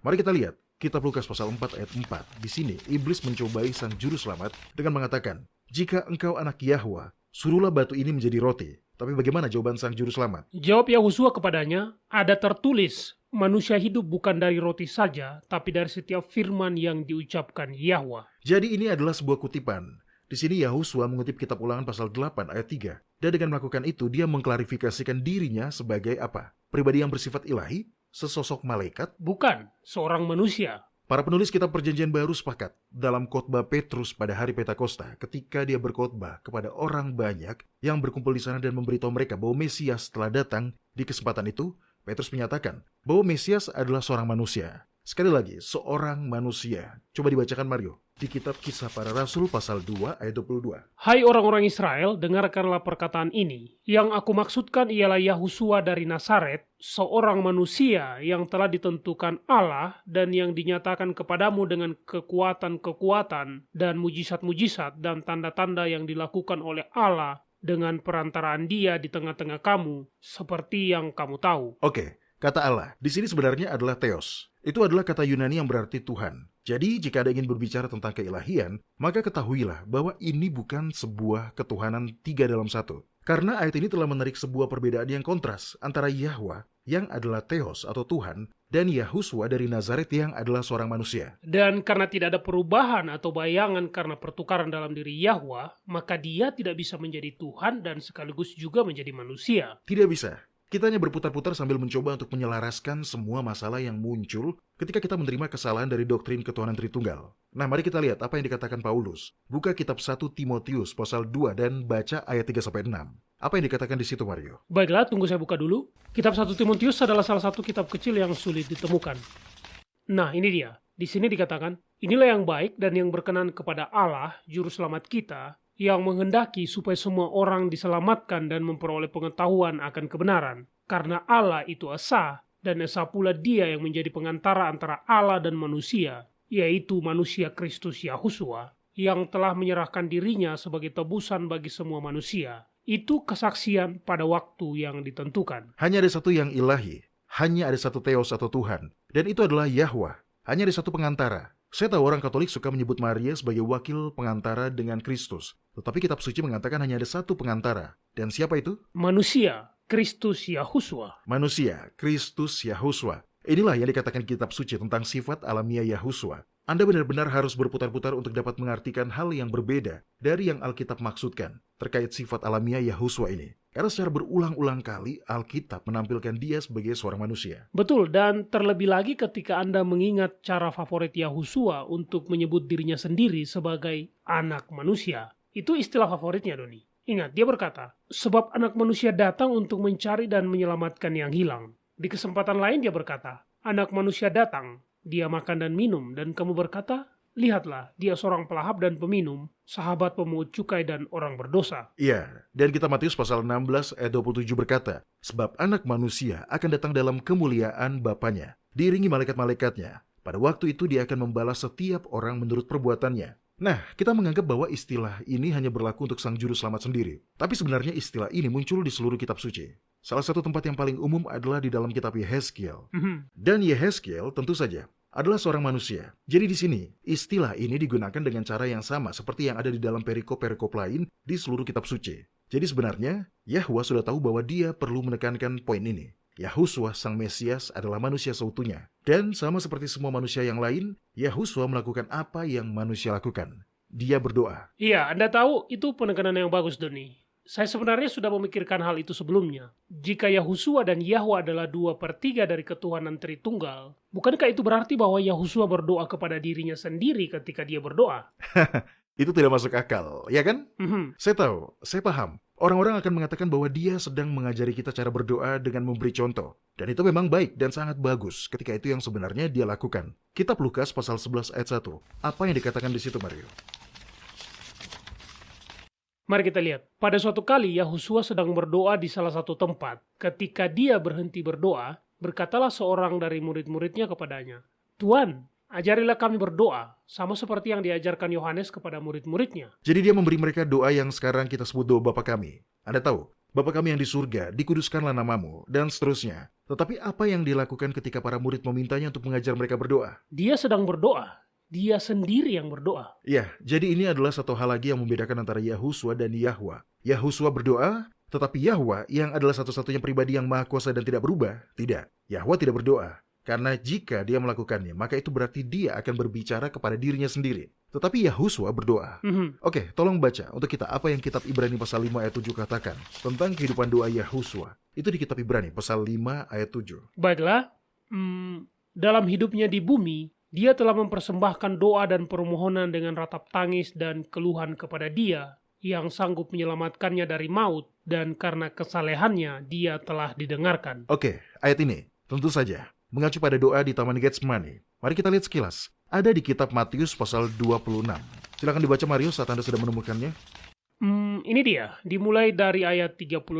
Mari kita lihat. Kitab Lukas pasal 4 ayat 4. Di sini, iblis mencobai sang juru selamat dengan mengatakan, jika engkau anak Yahwa, suruhlah batu ini menjadi roti. Tapi bagaimana jawaban sang juru selamat? Jawab Yahuswa kepadanya, ada tertulis, manusia hidup bukan dari roti saja, tapi dari setiap firman yang diucapkan Yahwa. Jadi ini adalah sebuah kutipan. Di sini Yahuswa mengutip kitab Ulangan pasal 8 ayat 3. Dan dengan melakukan itu, dia mengklarifikasikan dirinya sebagai apa? Pribadi yang bersifat ilahi? Sesosok malaikat? Bukan, seorang manusia. Para penulis kitab perjanjian baru sepakat dalam khotbah Petrus pada hari Pentakosta ketika dia berkhotbah kepada orang banyak yang berkumpul di sana dan memberitahu mereka bahwa Mesias telah datang. Di kesempatan itu, Petrus menyatakan bahwa Mesias adalah seorang manusia. Sekali lagi, seorang manusia. Coba dibacakan Mario. Di kitab Kisah Para Rasul pasal 2 ayat 22. Hai orang-orang Israel, dengarkanlah perkataan ini. Yang aku maksudkan ialah Yahuswa dari Nazaret, seorang manusia yang telah ditentukan Allah dan yang dinyatakan kepadamu dengan kekuatan-kekuatan dan mujizat-mujizat dan tanda-tanda yang dilakukan oleh Allah dengan perantaraan dia di tengah-tengah kamu, seperti yang kamu tahu. Oke, kata Allah di sini sebenarnya adalah Theos. Itu adalah kata Yunani yang berarti Tuhan. Jadi jika Anda ingin berbicara tentang keilahian, maka ketahuilah bahwa ini bukan sebuah ketuhanan 3 dalam 1. Karena ayat ini telah menarik sebuah perbedaan yang kontras antara Yahwa yang adalah Theos atau Tuhan dan Yahuswa dari Nazaret yang adalah seorang manusia. Dan karena tidak ada perubahan atau bayangan karena pertukaran dalam diri Yahwa, maka dia tidak bisa menjadi Tuhan dan sekaligus juga menjadi manusia. Tidak bisa. Kita hanya berputar-putar sambil mencoba untuk menyelaraskan semua masalah yang muncul ketika kita menerima kesalahan dari doktrin ketuhanan Tritunggal. Nah, mari kita lihat apa yang dikatakan Paulus. Buka kitab 1 Timotius pasal 2 dan baca ayat 3-6. Apa yang dikatakan di situ, Mario? Baiklah, tunggu saya buka dulu. Kitab 1 Timotius adalah salah satu kitab kecil yang sulit ditemukan. Nah, ini dia. Di sini dikatakan, inilah yang baik dan yang berkenan kepada Allah, Juru Selamat kita, yang menghendaki supaya semua orang diselamatkan dan memperoleh pengetahuan akan kebenaran. Karena Allah itu esa, dan esa pula dia yang menjadi pengantara antara Allah dan manusia, yaitu manusia Kristus Yahusua, yang telah menyerahkan dirinya sebagai tebusan bagi semua manusia. Itu kesaksian pada waktu yang ditentukan. Hanya ada satu yang ilahi, hanya ada satu Theos atau Tuhan, dan itu adalah Yahweh. Hanya ada satu pengantara. Saya tahu orang Katolik suka menyebut Maria sebagai wakil pengantara dengan Kristus. Tetapi kitab suci mengatakan hanya ada satu pengantara. Dan siapa itu? Manusia, Kristus Yahusua. Manusia, Kristus Yahusua. Inilah yang dikatakan kitab suci tentang sifat alamiah Yahusua. Anda benar-benar harus berputar-putar untuk dapat mengartikan hal yang berbeda dari yang Alkitab maksudkan terkait sifat alamiah Yahusua ini. Karena secara berulang-ulang kali Alkitab menampilkan dia sebagai seorang manusia. Betul, dan terlebih lagi ketika Anda mengingat cara favorit Yahusua untuk menyebut dirinya sendiri sebagai anak manusia. Itu istilah favoritnya, Doni. Ingat, dia berkata, sebab anak manusia datang untuk mencari dan menyelamatkan yang hilang. Di kesempatan lain dia berkata, anak manusia datang, dia makan dan minum, dan kamu berkata, lihatlah, dia seorang pelahap dan peminum, sahabat pemungut cukai dan orang berdosa. Iya, dan kitab Matius pasal 16 ayat 27 berkata, sebab anak manusia akan datang dalam kemuliaan Bapanya, diiringi malaikat-malaikatnya. Pada waktu itu dia akan membalas setiap orang menurut perbuatannya. Nah, kita menganggap bahwa istilah ini hanya berlaku untuk Sang Juru Selamat sendiri. Tapi sebenarnya istilah ini muncul di seluruh kitab suci. Salah satu tempat yang paling umum adalah di dalam kitab Yehezkiel. Dan Yehezkiel tentu saja adalah seorang manusia. Jadi di sini, istilah ini digunakan dengan cara yang sama seperti yang ada di dalam perikop-perikop lain di seluruh kitab suci. Jadi sebenarnya, Yahwa sudah tahu bahwa dia perlu menekankan poin ini. Yahusua sang Mesias adalah manusia seutuhnya. Dan sama seperti semua manusia yang lain, Yahusua melakukan apa yang manusia lakukan. Dia berdoa. Iya, Anda tahu itu penekanan yang bagus, Doni. Saya sebenarnya sudah memikirkan hal itu sebelumnya. Jika Yahusua dan Yahwa adalah 2/3 dari ketuhanan Tritunggal, bukankah itu berarti bahwa Yahusua berdoa kepada dirinya sendiri ketika dia berdoa? Itu tidak masuk akal, ya kan? Saya tahu, saya paham. Orang-orang akan mengatakan bahwa dia sedang mengajari kita cara berdoa dengan memberi contoh. Dan itu memang baik dan sangat bagus ketika itu yang sebenarnya dia lakukan. Kitab Lukas pasal 11 ayat 1. Apa yang dikatakan di situ, Mario? Mari kita lihat. Pada suatu kali Yahusua sedang berdoa di salah satu tempat. Ketika dia berhenti berdoa, berkatalah seorang dari murid-muridnya kepadanya, Tuan, ajarilah kami berdoa, sama seperti yang diajarkan Yohanes kepada murid-muridnya. Jadi dia memberi mereka doa yang sekarang kita sebut doa Bapa kami. Anda tahu, Bapa kami yang di surga, dikuduskanlah namamu, dan seterusnya. Tetapi apa yang dilakukan ketika para murid memintanya untuk mengajar mereka berdoa? Dia sedang berdoa. Dia sendiri yang berdoa. Ya, jadi ini adalah satu hal lagi yang membedakan antara Yahusua dan Yahwa. Yahusua berdoa, tetapi Yahwa yang adalah satu-satunya pribadi yang maha kuasa dan tidak berubah, tidak. Yahwa tidak berdoa. Karena jika dia melakukannya, maka itu berarti dia akan berbicara kepada dirinya sendiri. Tetapi Yahusua berdoa. Oke, tolong baca untuk kita apa yang kitab Ibrani pasal 5 ayat 7 katakan tentang kehidupan doa Yahusua. Itu di kitab Ibrani pasal 5 ayat 7. Baiklah, dalam hidupnya di bumi, dia telah mempersembahkan doa dan permohonan dengan ratap tangis dan keluhan kepada Dia yang sanggup menyelamatkannya dari maut, dan karena kesalehannya dia telah didengarkan. Oke, ayat ini tentu saja mengacu pada doa di Taman Getsemani. Mari kita lihat sekilas. Ada di kitab Matius pasal 26. Silakan dibaca Mario saat Anda sudah menemukannya. Ini dia, dimulai dari ayat 36.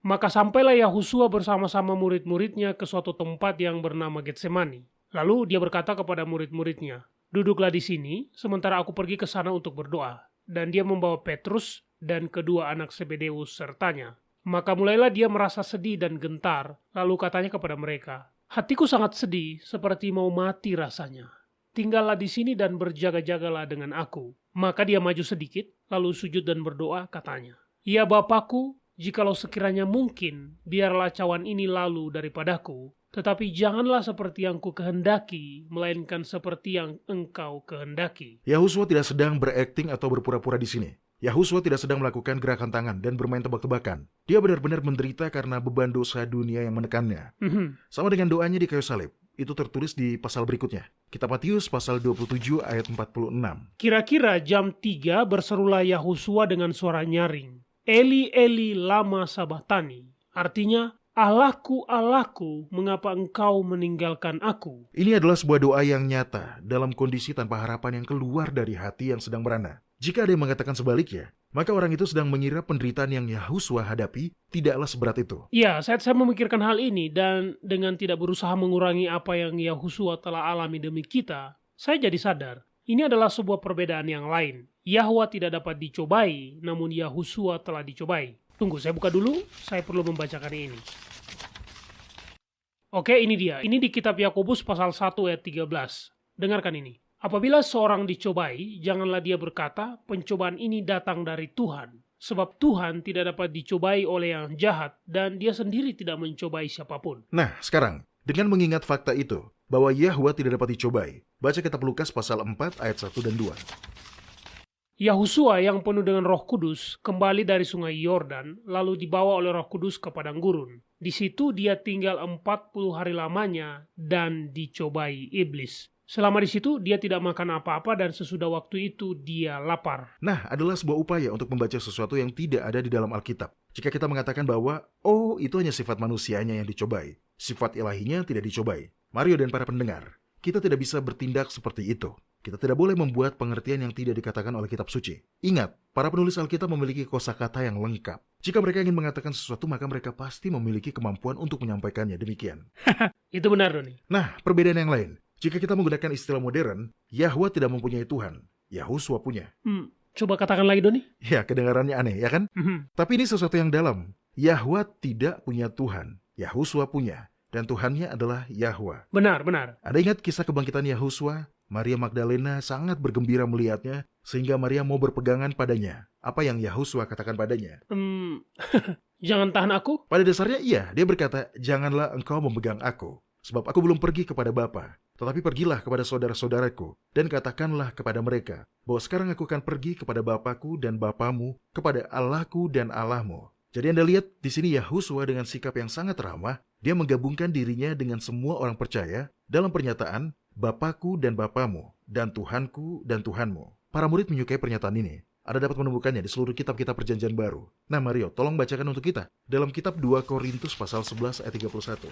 Maka sampailah Yahusua bersama-sama murid-muridnya ke suatu tempat yang bernama Getsemani. Lalu dia berkata kepada murid-muridnya, duduklah di sini, sementara aku pergi ke sana untuk berdoa. Dan dia membawa Petrus dan kedua anak Zebedeus sertanya. Maka mulailah dia merasa sedih dan gentar, lalu katanya kepada mereka, hatiku sangat sedih, seperti mau mati rasanya. Tinggallah di sini dan berjaga-jagalah dengan aku. Maka dia maju sedikit, lalu sujud dan berdoa, katanya, ya Bapakku, jikalau sekiranya mungkin, biarlah cawan ini lalu daripadaku. Tetapi janganlah seperti yang ku kehendaki, melainkan seperti yang engkau kehendaki. Yahusua tidak sedang berakting atau berpura-pura di sini. Yahusua tidak sedang melakukan gerakan tangan dan bermain tebak-tebakan. Dia benar-benar menderita karena beban dosa dunia yang menekannya. Sama dengan doanya di kayu salib. Itu tertulis di pasal berikutnya. Kitab Matius pasal 27 ayat 46. Kira-kira jam 3 berserulah Yahusua dengan suara nyaring. Eli, Eli, lama sabachthani. Artinya, Allahku, Allahku, mengapa engkau meninggalkan aku? Ini adalah sebuah doa yang nyata dalam kondisi tanpa harapan yang keluar dari hati yang sedang merana. Jika ada yang mengatakan sebaliknya, maka orang itu sedang mengira penderitaan yang Yahusua hadapi tidaklah seberat itu. Ya, saat saya memikirkan hal ini dan dengan tidak berusaha mengurangi apa yang Yahusua telah alami demi kita, saya jadi sadar, ini adalah sebuah perbedaan yang lain. Yahwa tidak dapat dicobai, namun Yahusua telah dicobai. Tunggu, saya buka dulu, saya perlu membacakan ini. Oke, ini dia. Ini di kitab Yakobus pasal 1 ayat 13. Dengarkan ini. Apabila seorang dicobai, janganlah dia berkata, pencobaan ini datang dari Tuhan. Sebab Tuhan tidak dapat dicobai oleh yang jahat, dan dia sendiri tidak mencobai siapapun. Nah, sekarang, dengan mengingat fakta itu, bahwa Yahwa tidak dapat dicobai, baca kitab Lukas pasal 4 ayat 1 dan 2. Yahusua yang penuh dengan Roh Kudus kembali dari sungai Yordan, lalu dibawa oleh Roh Kudus ke padang gurun. Di situ dia tinggal 40 hari lamanya dan dicobai iblis. Selama di situ, dia tidak makan apa-apa dan sesudah waktu itu dia lapar. Nah, adalah sebuah upaya untuk membaca sesuatu yang tidak ada di dalam Alkitab. Jika kita mengatakan bahwa, oh, itu hanya sifat manusianya yang dicobai, sifat ilahinya tidak dicobai. Mario dan para pendengar, kita tidak bisa bertindak seperti itu. Kita tidak boleh membuat pengertian yang tidak dikatakan oleh kitab suci. Ingat, para penulis Alkitab memiliki kosakata yang lengkap. Jika mereka ingin mengatakan sesuatu, maka mereka pasti memiliki kemampuan untuk menyampaikannya demikian. Itu benar, Doni. Nah, perbedaan yang lain. Jika kita menggunakan istilah modern, Yahwa tidak mempunyai Tuhan. Yahusua punya. Coba katakan lagi, Doni. Ya, kedengarannya aneh, ya kan? Tapi ini sesuatu yang dalam. Yahwa tidak punya Tuhan. Yahusua punya. Dan Tuhannya adalah Yahwa. Benar, benar. Ada ingat kisah kebangkitan Yahusua? Maria Magdalena sangat bergembira melihatnya, sehingga Maria mau berpegangan padanya. Apa yang Yahusua katakan padanya? Jangan tahan aku? Pada dasarnya iya, dia berkata, janganlah engkau memegang aku. Sebab aku belum pergi kepada Bapa, tetapi pergilah kepada saudara-saudaraku, dan katakanlah kepada mereka, bahwa sekarang aku akan pergi kepada Bapakku dan Bapamu, kepada Allahku dan Allahmu. Jadi Anda lihat di sini Yahusua dengan sikap yang sangat ramah, dia menggabungkan dirinya dengan semua orang percaya dalam pernyataan, Bapakku dan Bapamu, dan Tuhanku dan Tuhanmu. Para murid menyukai pernyataan ini. Anda dapat menemukannya di seluruh kitab-kitab Perjanjian Baru. Nah Mario, tolong bacakan untuk kita dalam kitab 2 Korintus pasal 11 ayat 31.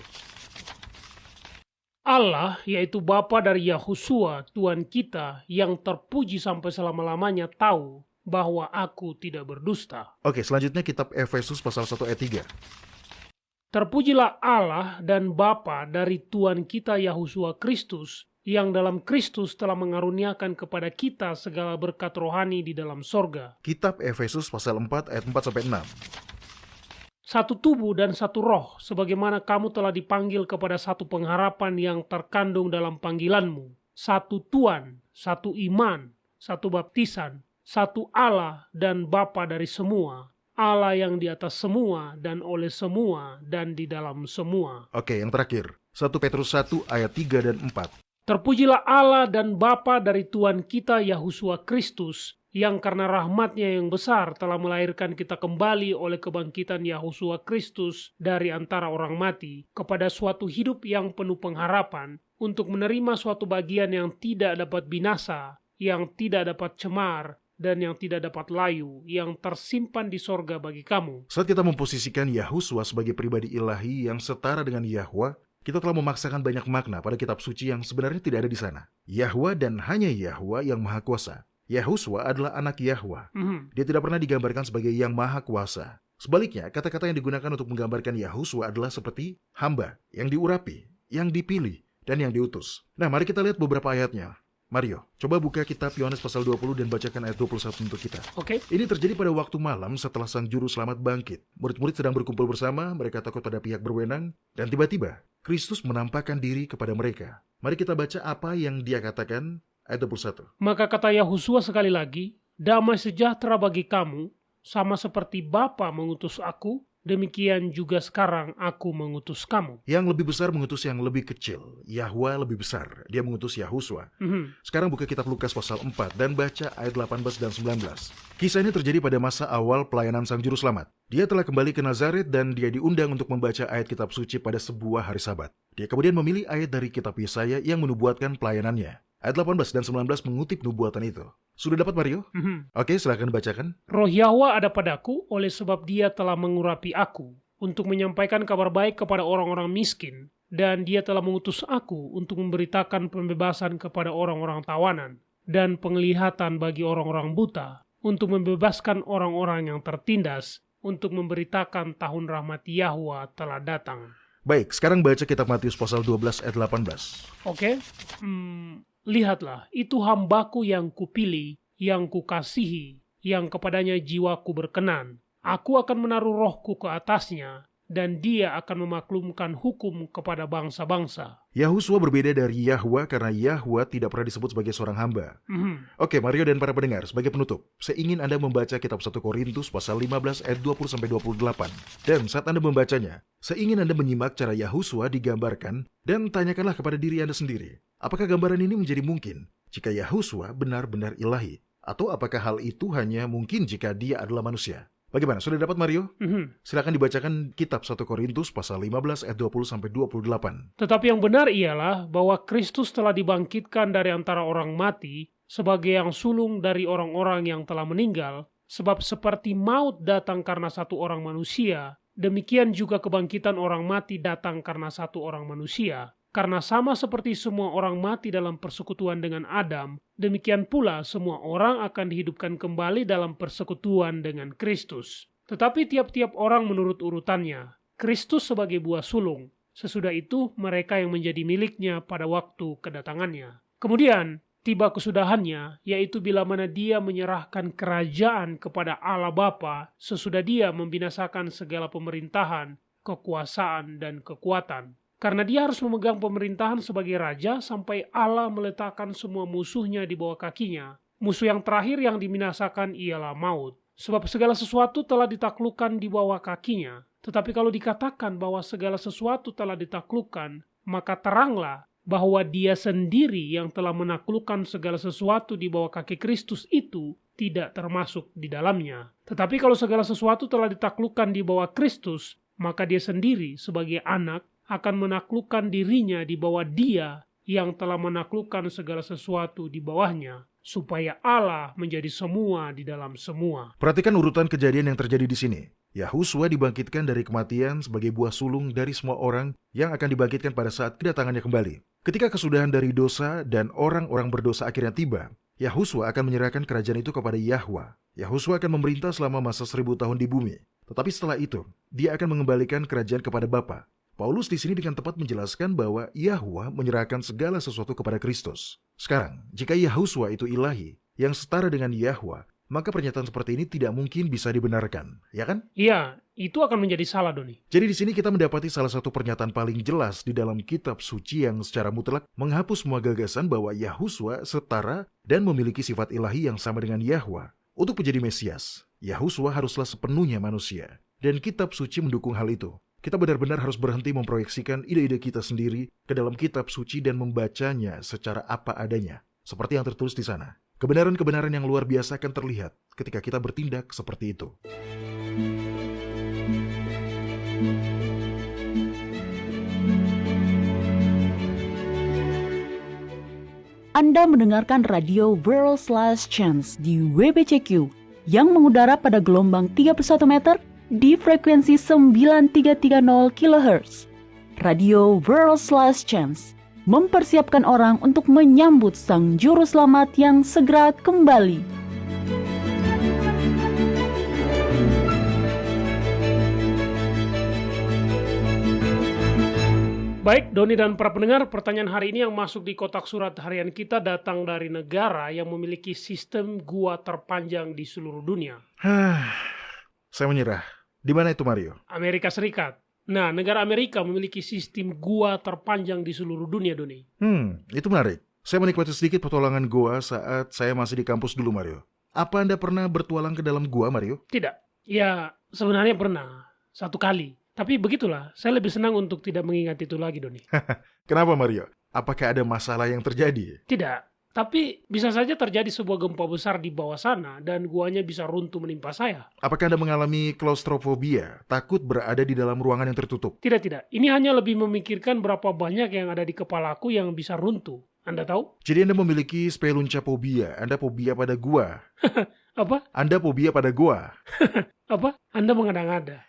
Allah, yaitu Bapa dari Yahusua, Tuhan kita, yang terpuji sampai selama-lamanya tahu bahwa aku tidak berdusta. Oke, selanjutnya kitab Efesus pasal 1 ayat 3. Terpujilah Allah dan Bapa dari Tuhan kita Yahusua Kristus, yang dalam Kristus telah mengaruniakan kepada kita segala berkat rohani di dalam sorga. Kitab Efesus pasal 4 ayat 4-6. Satu tubuh dan satu roh, sebagaimana kamu telah dipanggil kepada satu pengharapan yang terkandung dalam panggilanmu. Satu Tuhan, satu iman, satu baptisan, satu Allah dan Bapa dari semua. Allah yang di atas semua dan oleh semua dan di dalam semua. Oke, yang terakhir. 1 Petrus 1 ayat 3 dan 4. Terpujilah Allah dan Bapa dari Tuhan kita Yahusua Kristus, yang karena rahmatnya yang besar telah melahirkan kita kembali oleh kebangkitan Yahusua Kristus dari antara orang mati kepada suatu hidup yang penuh pengharapan untuk menerima suatu bagian yang tidak dapat binasa, yang tidak dapat cemar, dan yang tidak dapat layu, yang tersimpan di sorga bagi kamu. Saat kita memposisikan Yahusua sebagai pribadi ilahi yang setara dengan Yahwa, kita telah memaksakan banyak makna pada kitab suci yang sebenarnya tidak ada di sana. Yahwa dan hanya Yahwa yang maha kuasa. Yahusua adalah anak Yahwa. Dia tidak pernah digambarkan sebagai yang maha kuasa. Sebaliknya, kata-kata yang digunakan untuk menggambarkan Yahusua adalah seperti hamba, yang diurapi, yang dipilih, dan yang diutus. Nah, mari kita lihat beberapa ayatnya. Mario, coba buka kitab Yohanes pasal 20 dan bacakan ayat 21 untuk kita. Oke. Ini terjadi pada waktu malam setelah sang juru selamat bangkit. Murid-murid sedang berkumpul bersama, mereka takut pada pihak berwenang, dan tiba-tiba Kristus menampakkan diri kepada mereka. Mari kita baca apa yang dia katakan. Ayat 21. Maka kata Yahusua sekali lagi, damai sejahtera bagi kamu, sama seperti Bapa mengutus aku, demikian juga sekarang aku mengutus kamu. Yang lebih besar mengutus yang lebih kecil. Yahwa lebih besar. Dia mengutus Yahuswa. Sekarang buka kitab Lukas pasal 4 dan baca ayat 18 dan 19. Kisah ini terjadi pada masa awal pelayanan Sang Juru Selamat. Dia telah kembali ke Nazaret dan dia diundang untuk membaca ayat kitab suci pada sebuah hari Sabat. Dia kemudian memilih ayat dari kitab Yesaya yang menubuatkan pelayanannya. Ayat 18 dan 19 mengutip nubuatan itu. Sudah dapat, Mario? Oke, silakan bacakan. Roh Yahwa ada padaku oleh sebab dia telah mengurapi aku untuk menyampaikan kabar baik kepada orang-orang miskin, dan dia telah mengutus aku untuk memberitakan pembebasan kepada orang-orang tawanan dan penglihatan bagi orang-orang buta, untuk membebaskan orang-orang yang tertindas, untuk memberitakan tahun rahmat Yahwa telah datang. Baik, sekarang baca kitab Matius pasal 12 ayat 18. Oke. Lihatlah, itu hambaku yang kupilih, yang kukasihi, yang kepadanya jiwaku berkenan. Aku akan menaruh rohku ke atasnya, dan dia akan memaklumkan hukum kepada bangsa-bangsa. Yahuswa berbeda dari Yahwa karena Yahwa tidak pernah disebut sebagai seorang hamba. Oke, Mario dan para pendengar, sebagai penutup, saya ingin Anda membaca kitab 1 Korintus pasal 15 ayat 20-28. Dan saat Anda membacanya, saya ingin Anda menyimak cara Yahuswa digambarkan dan tanyakanlah kepada diri Anda sendiri. Apakah gambaran ini menjadi mungkin jika Yahuswa benar-benar ilahi? Atau apakah hal itu hanya mungkin jika dia adalah manusia? Bagaimana? Sudah dapat, Mario? Silakan dibacakan kitab 1 Korintus pasal 15 ayat 20-28. Tetapi yang benar ialah bahwa Kristus telah dibangkitkan dari antara orang mati sebagai yang sulung dari orang-orang yang telah meninggal, sebab seperti maut datang karena satu orang manusia, demikian juga kebangkitan orang mati datang karena satu orang manusia. Karena sama seperti semua orang mati dalam persekutuan dengan Adam, demikian pula semua orang akan dihidupkan kembali dalam persekutuan dengan Kristus. Tetapi tiap-tiap orang menurut urutannya. Kristus sebagai buah sulung, sesudah itu mereka yang menjadi miliknya pada waktu kedatangannya. Kemudian, tiba kesudahannya, yaitu bila mana dia menyerahkan kerajaan kepada Allah Bapa, sesudah dia membinasakan segala pemerintahan, kekuasaan, dan kekuatan. Karena dia harus memegang pemerintahan sebagai raja sampai Allah meletakkan semua musuhnya di bawah kakinya. Musuh yang terakhir yang diminasakan ialah maut. Sebab segala sesuatu telah ditaklukkan di bawah kakinya. Tetapi kalau dikatakan bahwa segala sesuatu telah ditaklukkan, maka teranglah bahwa dia sendiri yang telah menaklukkan segala sesuatu di bawah kaki Kristus itu tidak termasuk di dalamnya. Tetapi kalau segala sesuatu telah ditaklukkan di bawah Kristus, maka dia sendiri sebagai anak akan menaklukkan dirinya di bawah dia yang telah menaklukkan segala sesuatu di bawahnya, supaya Allah menjadi semua di dalam semua. Perhatikan urutan kejadian yang terjadi di sini. Yahuswa dibangkitkan dari kematian sebagai buah sulung dari semua orang yang akan dibangkitkan pada saat kedatangannya kembali. Ketika kesudahan dari dosa dan orang-orang berdosa akhirnya tiba, Yahuswa akan menyerahkan kerajaan itu kepada Yahwa. Yahuswa akan memerintah selama masa 1000 tahun di bumi. Tetapi setelah itu, dia akan mengembalikan kerajaan kepada Bapa. Paulus di sini dengan tepat menjelaskan bahwa Yahwa menyerahkan segala sesuatu kepada Kristus. Sekarang, jika Yahuswa itu ilahi, yang setara dengan Yahwa, maka pernyataan seperti ini tidak mungkin bisa dibenarkan, ya kan? Iya, itu akan menjadi salah, Doni. Jadi di sini kita mendapati salah satu pernyataan paling jelas di dalam kitab suci yang secara mutlak menghapus semua gagasan bahwa Yahuswa setara dan memiliki sifat ilahi yang sama dengan Yahwa. Untuk menjadi Mesias, Yahuswa haruslah sepenuhnya manusia. Dan kitab suci mendukung hal itu. Kita benar-benar harus berhenti memproyeksikan ide-ide kita sendiri ke dalam kitab suci dan membacanya secara apa adanya. Seperti yang tertulis di sana. Kebenaran-kebenaran yang luar biasa akan terlihat ketika kita bertindak seperti itu. Anda mendengarkan radio World's Last Chance di WBCQ yang mengudara pada gelombang 31 meter di frekuensi 9330 kHz. Radio World's Last Chance mempersiapkan orang untuk menyambut Sang Juru Selamat yang segera kembali. Baik, Doni dan para pendengar, pertanyaan hari ini yang masuk di kotak surat harian kita datang dari negara yang memiliki sistem gua terpanjang di seluruh dunia. Saya menyerah. Di mana itu, Mario? Amerika Serikat. Nah, negara Amerika memiliki sistem gua terpanjang di seluruh dunia, Doni. Itu menarik. Saya menikmati sedikit petualangan gua saat saya masih di kampus dulu, Mario. Apa Anda pernah bertualang ke dalam gua, Mario? Tidak. Ya, sebenarnya pernah. 1 kali. Tapi begitulah, saya lebih senang untuk tidak mengingat itu lagi, Doni. Kenapa Mario? Apakah ada masalah yang terjadi? Tidak, tapi bisa saja terjadi sebuah gempa besar di bawah sana dan guanya bisa runtuh menimpa saya. Apakah Anda mengalami klaustrofobia, takut berada di dalam ruangan yang tertutup? Tidak. Ini hanya lebih memikirkan berapa banyak yang ada di kepalaku yang bisa runtuh. Anda tahu? Jadi Anda memiliki speluncaphobia, Anda fobia pada gua. Apa? Anda fobia pada gua. Apa? Anda mengada-ngada.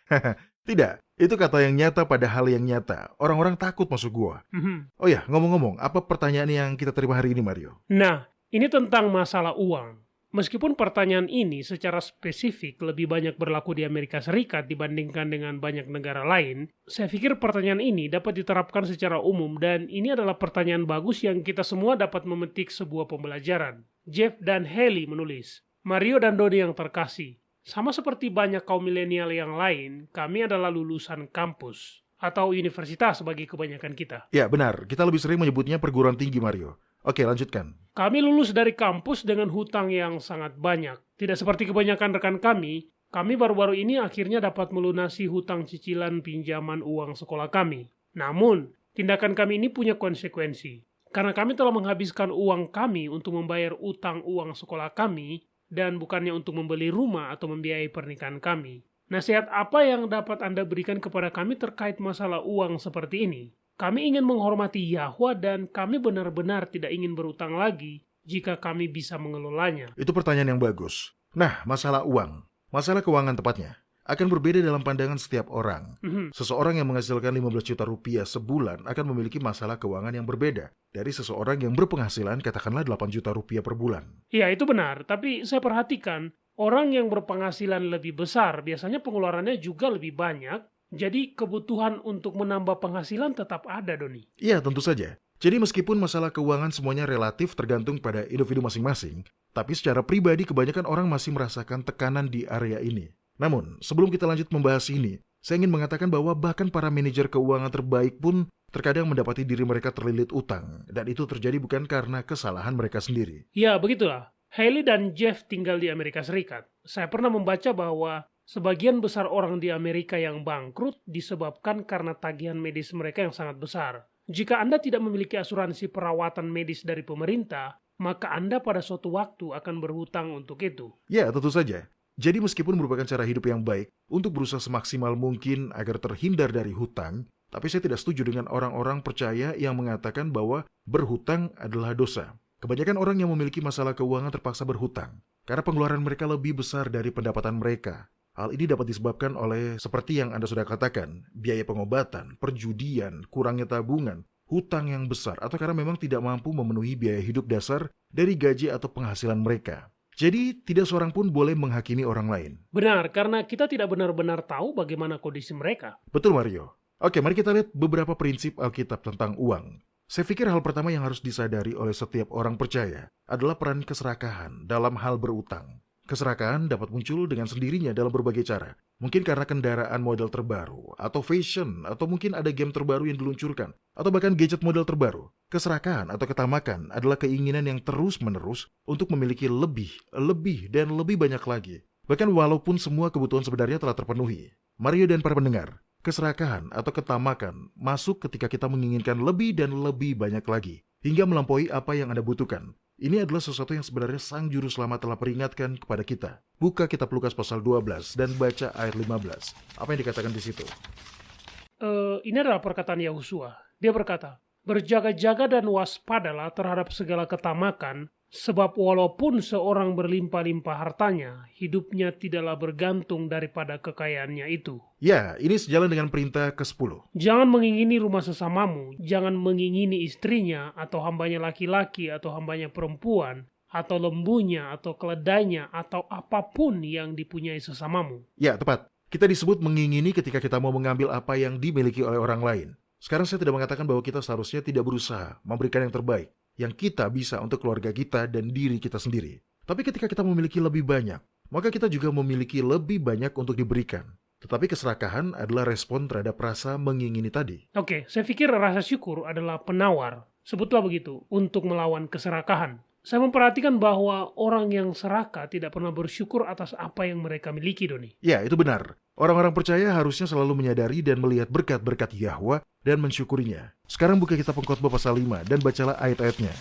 Tidak, itu kata yang nyata pada hal yang nyata. Orang-orang takut masuk gua. Oh ya, ngomong-ngomong, apa pertanyaan yang kita terima hari ini, Mario? Nah, ini tentang masalah uang. Meskipun pertanyaan ini secara spesifik lebih banyak berlaku di Amerika Serikat dibandingkan dengan banyak negara lain, saya pikir pertanyaan ini dapat diterapkan secara umum dan ini adalah pertanyaan bagus yang kita semua dapat memetik sebuah pembelajaran. Jeff dan Haley menulis, Mario dan Dodi yang terkasih, sama seperti banyak kaum milenial yang lain, kami adalah lulusan kampus atau universitas bagi kebanyakan kita. Ya, benar. Kita lebih sering menyebutnya perguruan tinggi, Mario. Oke, lanjutkan. Kami lulus dari kampus dengan hutang yang sangat banyak. Tidak seperti kebanyakan rekan kami baru-baru ini akhirnya dapat melunasi hutang cicilan pinjaman uang sekolah kami. Namun, tindakan kami ini punya konsekuensi. Karena kami telah menghabiskan uang kami untuk membayar utang uang sekolah kami, dan bukannya untuk membeli rumah atau membiayai pernikahan kami. Nasihat apa yang dapat Anda berikan kepada kami terkait masalah uang seperti ini? Kami ingin menghormati Yahwa dan kami benar-benar tidak ingin berutang lagi jika kami bisa mengelolanya. Itu pertanyaan yang bagus. Nah, masalah uang, masalah keuangan tepatnya, akan berbeda dalam pandangan setiap orang. Seseorang yang menghasilkan 15 juta rupiah sebulan akan memiliki masalah keuangan yang berbeda dari seseorang yang berpenghasilan katakanlah 8 juta rupiah per bulan. Iya, itu benar. Tapi saya perhatikan, orang yang berpenghasilan lebih besar biasanya pengeluarannya juga lebih banyak. Jadi kebutuhan untuk menambah penghasilan tetap ada, Doni. Iya, tentu saja. Jadi meskipun masalah keuangan semuanya relatif tergantung pada individu masing-masing, tapi secara pribadi kebanyakan orang masih merasakan tekanan di area ini. Namun, sebelum kita lanjut membahas ini, saya ingin mengatakan bahwa bahkan para manajer keuangan terbaik pun terkadang mendapati diri mereka terlilit utang, dan itu terjadi bukan karena kesalahan mereka sendiri. Ya, begitulah. Haley dan Jeff tinggal di Amerika Serikat. Saya pernah membaca bahwa sebagian besar orang di Amerika yang bangkrut disebabkan karena tagihan medis mereka yang sangat besar. Jika Anda tidak memiliki asuransi perawatan medis dari pemerintah, maka Anda pada suatu waktu akan berhutang untuk itu. Ya, tentu saja. Jadi meskipun merupakan cara hidup yang baik untuk berusaha semaksimal mungkin agar terhindar dari hutang, tapi saya tidak setuju dengan orang-orang percaya yang mengatakan bahwa berhutang adalah dosa. Kebanyakan orang yang memiliki masalah keuangan terpaksa berhutang karena pengeluaran mereka lebih besar dari pendapatan mereka. Hal ini dapat disebabkan oleh seperti yang Anda sudah katakan, biaya pengobatan, perjudian, kurangnya tabungan, hutang yang besar, atau karena memang tidak mampu memenuhi biaya hidup dasar dari gaji atau penghasilan mereka. Jadi, tidak seorang pun boleh menghakimi orang lain. Benar, karena kita tidak benar-benar tahu bagaimana kondisi mereka. Betul, Mario. Oke, mari kita lihat beberapa prinsip Alkitab tentang uang. Saya pikir hal pertama yang harus disadari oleh setiap orang percaya adalah peran keserakahan dalam hal berutang. Keserakahan dapat muncul dengan sendirinya dalam berbagai cara. Mungkin karena kendaraan model terbaru, atau fashion, atau mungkin ada game terbaru yang diluncurkan, atau bahkan gadget model terbaru. Keserakahan atau ketamakan adalah keinginan yang terus-menerus untuk memiliki lebih, dan lebih banyak lagi. Bahkan walaupun semua kebutuhan sebenarnya telah terpenuhi. Mario dan para pendengar, keserakahan atau ketamakan masuk ketika kita menginginkan lebih dan lebih banyak lagi, hingga melampaui apa yang Anda butuhkan. Ini adalah sesuatu yang sebenarnya Sang Juru Selamat telah peringatkan kepada kita. Buka kitab Lukas pasal 12 dan baca ayat 15. Apa yang dikatakan di situ? Ini adalah perkataan Yahusua. Dia berkata, berjaga-jaga dan waspadalah terhadap segala ketamakan, sebab walaupun seorang berlimpah-limpah hartanya, hidupnya tidaklah bergantung daripada kekayaannya itu. Ya, ini sejalan dengan perintah ke-10. Jangan mengingini rumah sesamamu, jangan mengingini istrinya, atau hambanya laki-laki, atau hambanya perempuan, atau lembunya, atau keledainya, atau apapun yang dipunyai sesamamu. Ya, tepat. Kita disebut mengingini ketika kita mau mengambil apa yang dimiliki oleh orang lain. Sekarang saya tidak mengatakan bahwa kita seharusnya tidak berusaha memberikan yang terbaik yang kita bisa untuk keluarga kita dan diri kita sendiri. Tapi ketika kita memiliki lebih banyak, maka kita juga memiliki lebih banyak untuk diberikan. Tetapi keserakahan adalah respon terhadap rasa mengingini tadi. Oke, saya pikir rasa syukur adalah penawar, sebutlah begitu, untuk melawan keserakahan. Saya memperhatikan bahwa orang yang serakah tidak pernah bersyukur atas apa yang mereka miliki, Doni. Ya, itu benar. Orang-orang percaya harusnya selalu menyadari dan melihat berkat-berkat Yahwa dan mensyukurinya. Sekarang buka kitab Pengkhotbah pasal 5 dan bacalah ayat-ayatnya.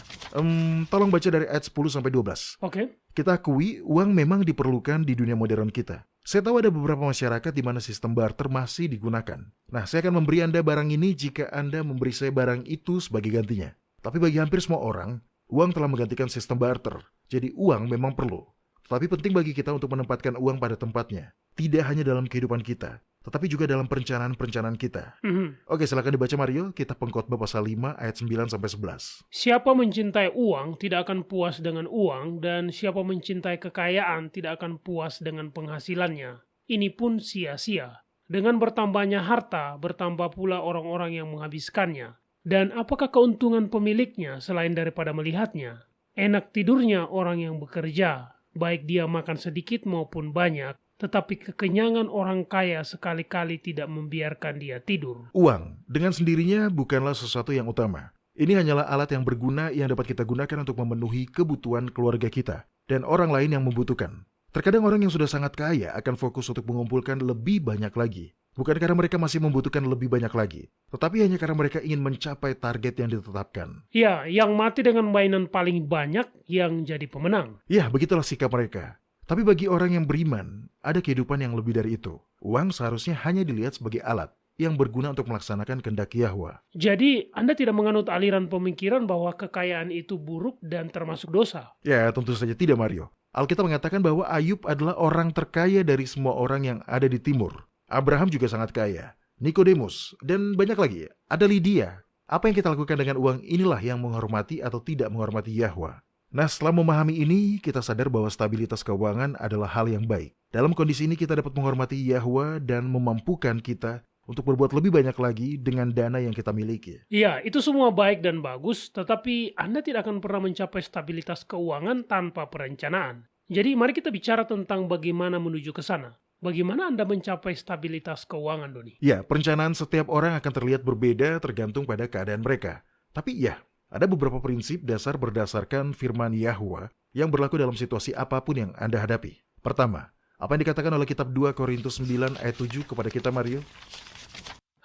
Tolong baca dari ayat 10-12. Oke. Kita akui uang memang diperlukan di dunia modern kita. Saya tahu ada beberapa masyarakat di mana sistem barter masih digunakan. Nah, saya akan memberi Anda barang ini jika Anda memberi saya barang itu sebagai gantinya. Tapi bagi hampir semua orang, uang telah menggantikan sistem barter. Jadi uang memang perlu. Tetapi penting bagi kita untuk menempatkan uang pada tempatnya. Tidak hanya dalam kehidupan kita, tetapi juga dalam perencanaan-perencanaan kita. Oke, silakan dibaca Mario, kitab Pengkhotbah pasal 5 ayat 9-11. Siapa mencintai uang tidak akan puas dengan uang, dan siapa mencintai kekayaan tidak akan puas dengan penghasilannya. Ini pun sia-sia. Dengan bertambahnya harta, bertambah pula orang-orang yang menghabiskannya. Dan apakah keuntungan pemiliknya selain daripada melihatnya? Enak tidurnya orang yang bekerja, baik dia makan sedikit maupun banyak, tetapi kekenyangan orang kaya sekali-kali tidak membiarkan dia tidur. Uang dengan sendirinya bukanlah sesuatu yang utama. Ini hanyalah alat yang berguna yang dapat kita gunakan untuk memenuhi kebutuhan keluarga kita dan orang lain yang membutuhkan. Terkadang orang yang sudah sangat kaya akan fokus untuk mengumpulkan lebih banyak lagi. Bukan karena mereka masih membutuhkan lebih banyak lagi, tetapi hanya karena mereka ingin mencapai target yang ditetapkan. Ya, yang mati dengan mainan paling banyak yang jadi pemenang. Ya, begitulah sikap mereka. Tapi bagi orang yang beriman, ada kehidupan yang lebih dari itu. Uang seharusnya hanya dilihat sebagai alat yang berguna untuk melaksanakan kehendak Yahwa. Jadi, Anda tidak menganut aliran pemikiran bahwa kekayaan itu buruk dan termasuk dosa? Ya, tentu saja tidak, Mario. Alkitab mengatakan bahwa Ayub adalah orang terkaya dari semua orang yang ada di timur. Abraham juga sangat kaya, Nikodemus, dan banyak lagi. Ada Lydia. Apa yang kita lakukan dengan uang inilah yang menghormati atau tidak menghormati Yahwa. Nah, setelah memahami ini, kita sadar bahwa stabilitas keuangan adalah hal yang baik. Dalam kondisi ini kita dapat menghormati Yahwa dan memampukan kita untuk berbuat lebih banyak lagi dengan dana yang kita miliki. Iya, itu semua baik dan bagus, tetapi Anda tidak akan pernah mencapai stabilitas keuangan tanpa perencanaan. Jadi mari kita bicara tentang bagaimana menuju ke sana. Bagaimana Anda mencapai stabilitas keuangan, Doni? Ya, perencanaan setiap orang akan terlihat berbeda tergantung pada keadaan mereka. Tapi ya, ada beberapa prinsip dasar berdasarkan firman Yahwa yang berlaku dalam situasi apapun yang Anda hadapi. Pertama, apa yang dikatakan oleh kitab 2 Korintus 9 ayat 7 kepada kita, Mario?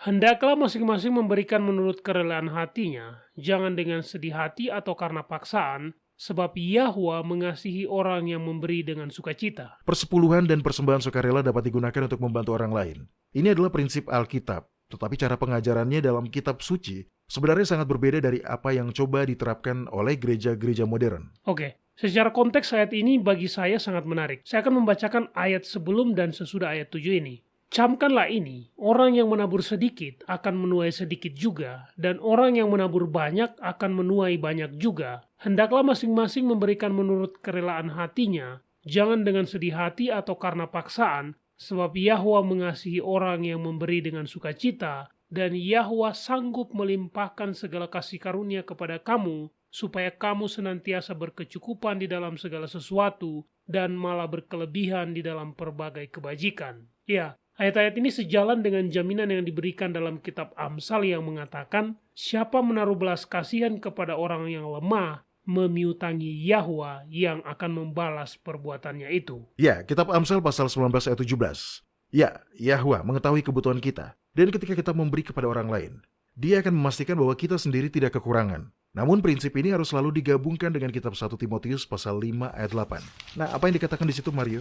Hendaklah masing-masing memberikan menurut kerelaan hatinya, jangan dengan sedih hati atau karena paksaan, sebab Yahwa mengasihi orang yang memberi dengan sukacita. Persepuluhan dan persembahan sukarela dapat digunakan untuk membantu orang lain. Ini adalah prinsip Alkitab, tetapi cara pengajarannya dalam kitab suci sebenarnya sangat berbeda dari apa yang coba diterapkan oleh gereja-gereja modern. Oke, secara konteks ayat ini bagi saya sangat menarik. Saya akan membacakan ayat sebelum dan sesudah ayat 7 ini. Camkanlah ini, orang yang menabur sedikit akan menuai sedikit juga, dan orang yang menabur banyak akan menuai banyak juga. Hendaklah masing-masing memberikan menurut kerelaan hatinya, jangan dengan sedih hati atau karena paksaan, sebab Yahwa mengasihi orang yang memberi dengan sukacita, dan Yahwa sanggup melimpahkan segala kasih karunia kepada kamu, supaya kamu senantiasa berkecukupan di dalam segala sesuatu, dan malah berkelebihan di dalam berbagai kebajikan. Ya, ayat-ayat ini sejalan dengan jaminan yang diberikan dalam kitab Amsal yang mengatakan, siapa menaruh belas kasihan kepada orang yang lemah, memiutangi Yahwa yang akan membalas perbuatannya itu. Ya, kitab Amsal pasal 19 ayat 17. Ya, Yahwa mengetahui kebutuhan kita, dan ketika kita memberi kepada orang lain, Dia akan memastikan bahwa kita sendiri tidak kekurangan. Namun prinsip ini harus selalu digabungkan dengan kitab 1 Timotius pasal 5 ayat 8. Nah, apa yang dikatakan di situ, Mario?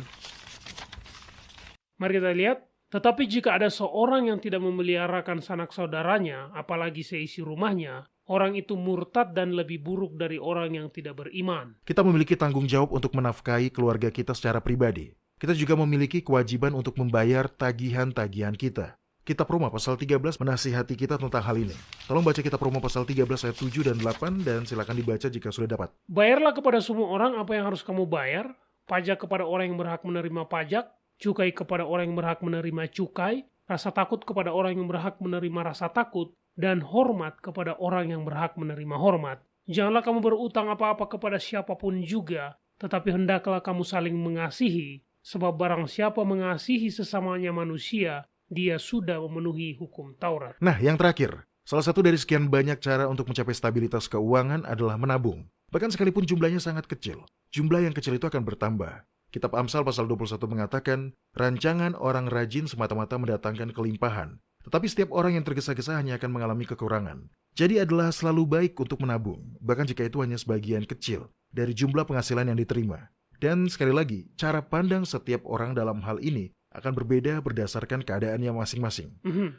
Mari kita lihat. Tetapi jika ada seorang yang tidak memeliharakan sanak saudaranya, apalagi seisi rumahnya, orang itu murtad dan lebih buruk dari orang yang tidak beriman. Kita memiliki tanggung jawab untuk menafkahi keluarga kita secara pribadi. Kita juga memiliki kewajiban untuk membayar tagihan-tagihan kita. Kitab Roma pasal 13 menasihati kita tentang hal ini. Tolong baca kitab Roma pasal 13 ayat 7 dan 8 dan silakan dibaca jika sudah dapat. Bayarlah kepada semua orang apa yang harus kamu bayar, pajak kepada orang yang berhak menerima pajak, cukai kepada orang yang berhak menerima cukai, rasa takut kepada orang yang berhak menerima rasa takut, dan hormat kepada orang yang berhak menerima hormat. Janganlah kamu berutang apa-apa kepada siapapun juga, tetapi hendaklah kamu saling mengasihi, sebab barang siapa mengasihi sesamanya manusia, dia sudah memenuhi hukum Taurat. Nah, yang terakhir, salah satu dari sekian banyak cara untuk mencapai stabilitas keuangan adalah menabung. Bahkan sekalipun jumlahnya sangat kecil, jumlah yang kecil itu akan bertambah. Kitab Amsal pasal 21 mengatakan, rancangan orang rajin semata-mata mendatangkan kelimpahan, tetapi setiap orang yang tergesa-gesa hanya akan mengalami kekurangan. Jadi adalah selalu baik untuk menabung, bahkan jika itu hanya sebagian kecil dari jumlah penghasilan yang diterima. Dan sekali lagi, cara pandang setiap orang dalam hal ini akan berbeda berdasarkan keadaannya masing-masing.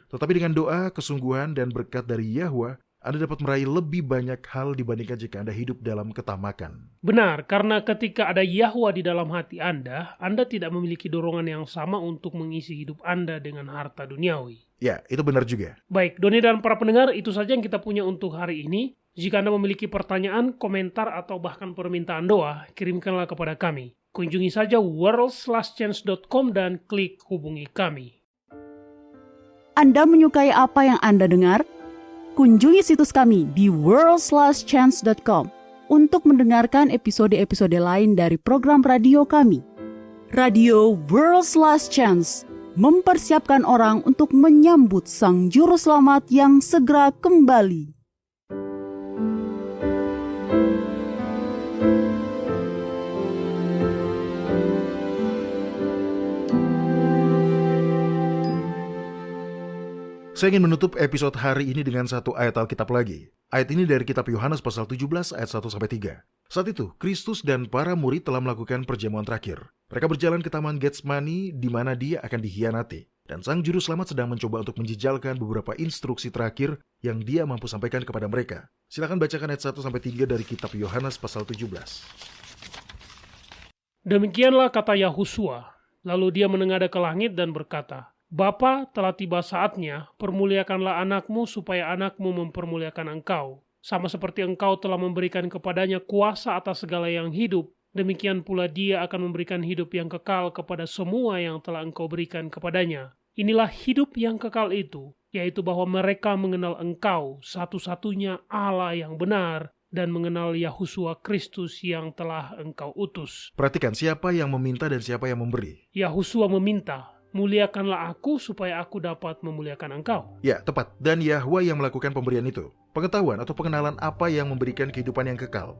Tetapi dengan doa, kesungguhan, dan berkat dari Yahwa, Anda dapat meraih lebih banyak hal dibandingkan jika Anda hidup dalam ketamakan. Benar, karena ketika ada Yahwa di dalam hati Anda tidak memiliki dorongan yang sama untuk mengisi hidup Anda dengan harta duniawi. Ya, itu benar juga. Baik, Doni dan para pendengar, itu saja yang kita punya untuk hari ini. Jika Anda memiliki pertanyaan, komentar, atau bahkan permintaan doa, kirimkanlah kepada kami. Kunjungi saja worldslastchance.com dan klik hubungi kami. Anda menyukai apa yang Anda dengar? Kunjungi situs kami di worldslastchance.com untuk mendengarkan episode-episode lain dari program radio kami. Radio World's Last Chance mempersiapkan orang untuk menyambut Sang Juru Selamat yang segera kembali. Saya ingin menutup episode hari ini dengan satu ayat Alkitab lagi. Ayat ini dari kitab Yohanes pasal 17 ayat 1-3. Saat itu, Kristus dan para murid telah melakukan perjamuan terakhir. Mereka berjalan ke Taman Getsemani di mana dia akan dikhianati. Dan Sang Juru Selamat sedang mencoba untuk menjejalkan beberapa instruksi terakhir yang dia mampu sampaikan kepada mereka. Silakan bacakan ayat 1-3 dari kitab Yohanes pasal 17. Demikianlah kata Yahusua. Lalu dia menengadah ke langit dan berkata, Bapa, telah tiba saatnya, permuliakanlah anakmu supaya anakmu mempermuliakan engkau. Sama seperti engkau telah memberikan kepadanya kuasa atas segala yang hidup, demikian pula dia akan memberikan hidup yang kekal kepada semua yang telah engkau berikan kepadanya. Inilah hidup yang kekal itu, yaitu bahwa mereka mengenal engkau, satu-satunya Allah yang benar, dan mengenal Yahusua Kristus yang telah engkau utus. Perhatikan siapa yang meminta dan siapa yang memberi. Yahusua meminta, muliakanlah aku supaya aku dapat memuliakan engkau. Ya, tepat. Dan Yahwa yang melakukan pemberian itu. Pengetahuan atau pengenalan apa yang memberikan kehidupan yang kekal.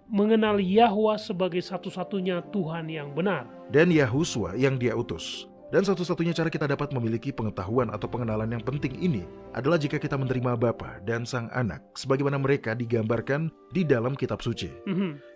Mengenal Yahwa sebagai satu-satunya Tuhan yang benar. Dan Yahusua yang dia utus. Dan satu-satunya cara kita dapat memiliki pengetahuan atau pengenalan yang penting ini adalah jika kita menerima Bapa dan Sang Anak sebagaimana mereka digambarkan di dalam kitab suci.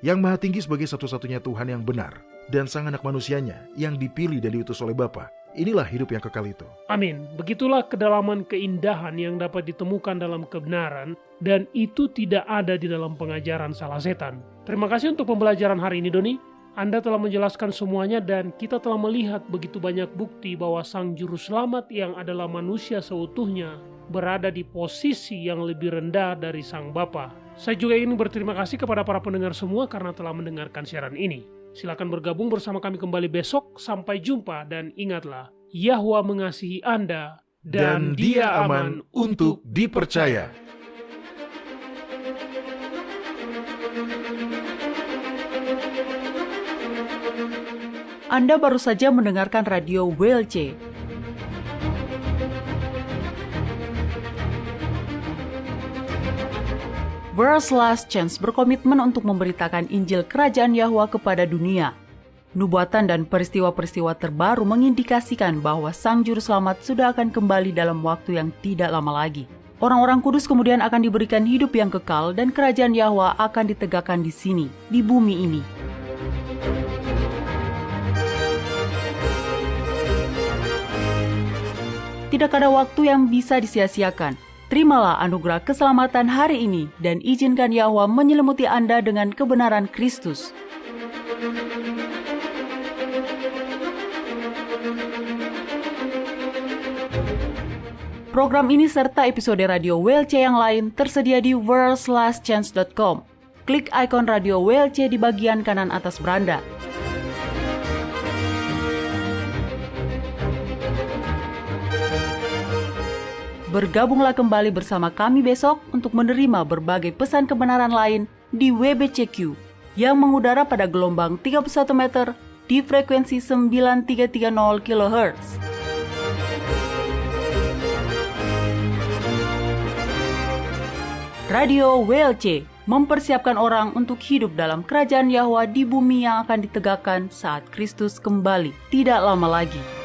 Yang Maha Tinggi sebagai satu-satunya Tuhan yang benar dan Sang Anak manusianya yang dipilih dan diutus oleh Bapa. Inilah hidup yang kekal itu. Amin. Begitulah kedalaman keindahan yang dapat ditemukan dalam kebenaran dan itu tidak ada di dalam pengajaran salah setan. Terima kasih untuk pembelajaran hari ini, Doni. Anda telah menjelaskan semuanya dan kita telah melihat begitu banyak bukti bahwa Sang Juru Selamat yang adalah manusia seutuhnya berada di posisi yang lebih rendah dari Sang Bapa. Saya juga ingin berterima kasih kepada para pendengar semua karena telah mendengarkan siaran ini. Silakan bergabung bersama kami kembali besok. Sampai jumpa dan ingatlah, Yahwa mengasihi Anda dan Dia aman untuk dipercaya. Anda baru saja mendengarkan radio WLC. World's Last Chance berkomitmen untuk memberitakan Injil Kerajaan Yahwa kepada dunia. Nubuatan dan peristiwa-peristiwa terbaru mengindikasikan bahwa Sang Juru Selamat sudah akan kembali dalam waktu yang tidak lama lagi. Orang-orang kudus kemudian akan diberikan hidup yang kekal dan Kerajaan Yahwa akan ditegakkan di sini, di bumi ini. Tidak ada waktu yang bisa disia-siakan. Terimalah anugerah keselamatan hari ini dan izinkan Yahwa menyelimuti Anda dengan kebenaran Kristus. Program ini serta episode radio WLC yang lain tersedia di worldslastchance.com. Klik ikon radio WLC di bagian kanan atas beranda. Bergabunglah kembali bersama kami besok untuk menerima berbagai pesan kebenaran lain di WBCQ yang mengudara pada gelombang 31 meter di frekuensi 9330 kHz. Radio WLC mempersiapkan orang untuk hidup dalam kerajaan Yahwa di bumi yang akan ditegakkan saat Kristus kembali tidak lama lagi.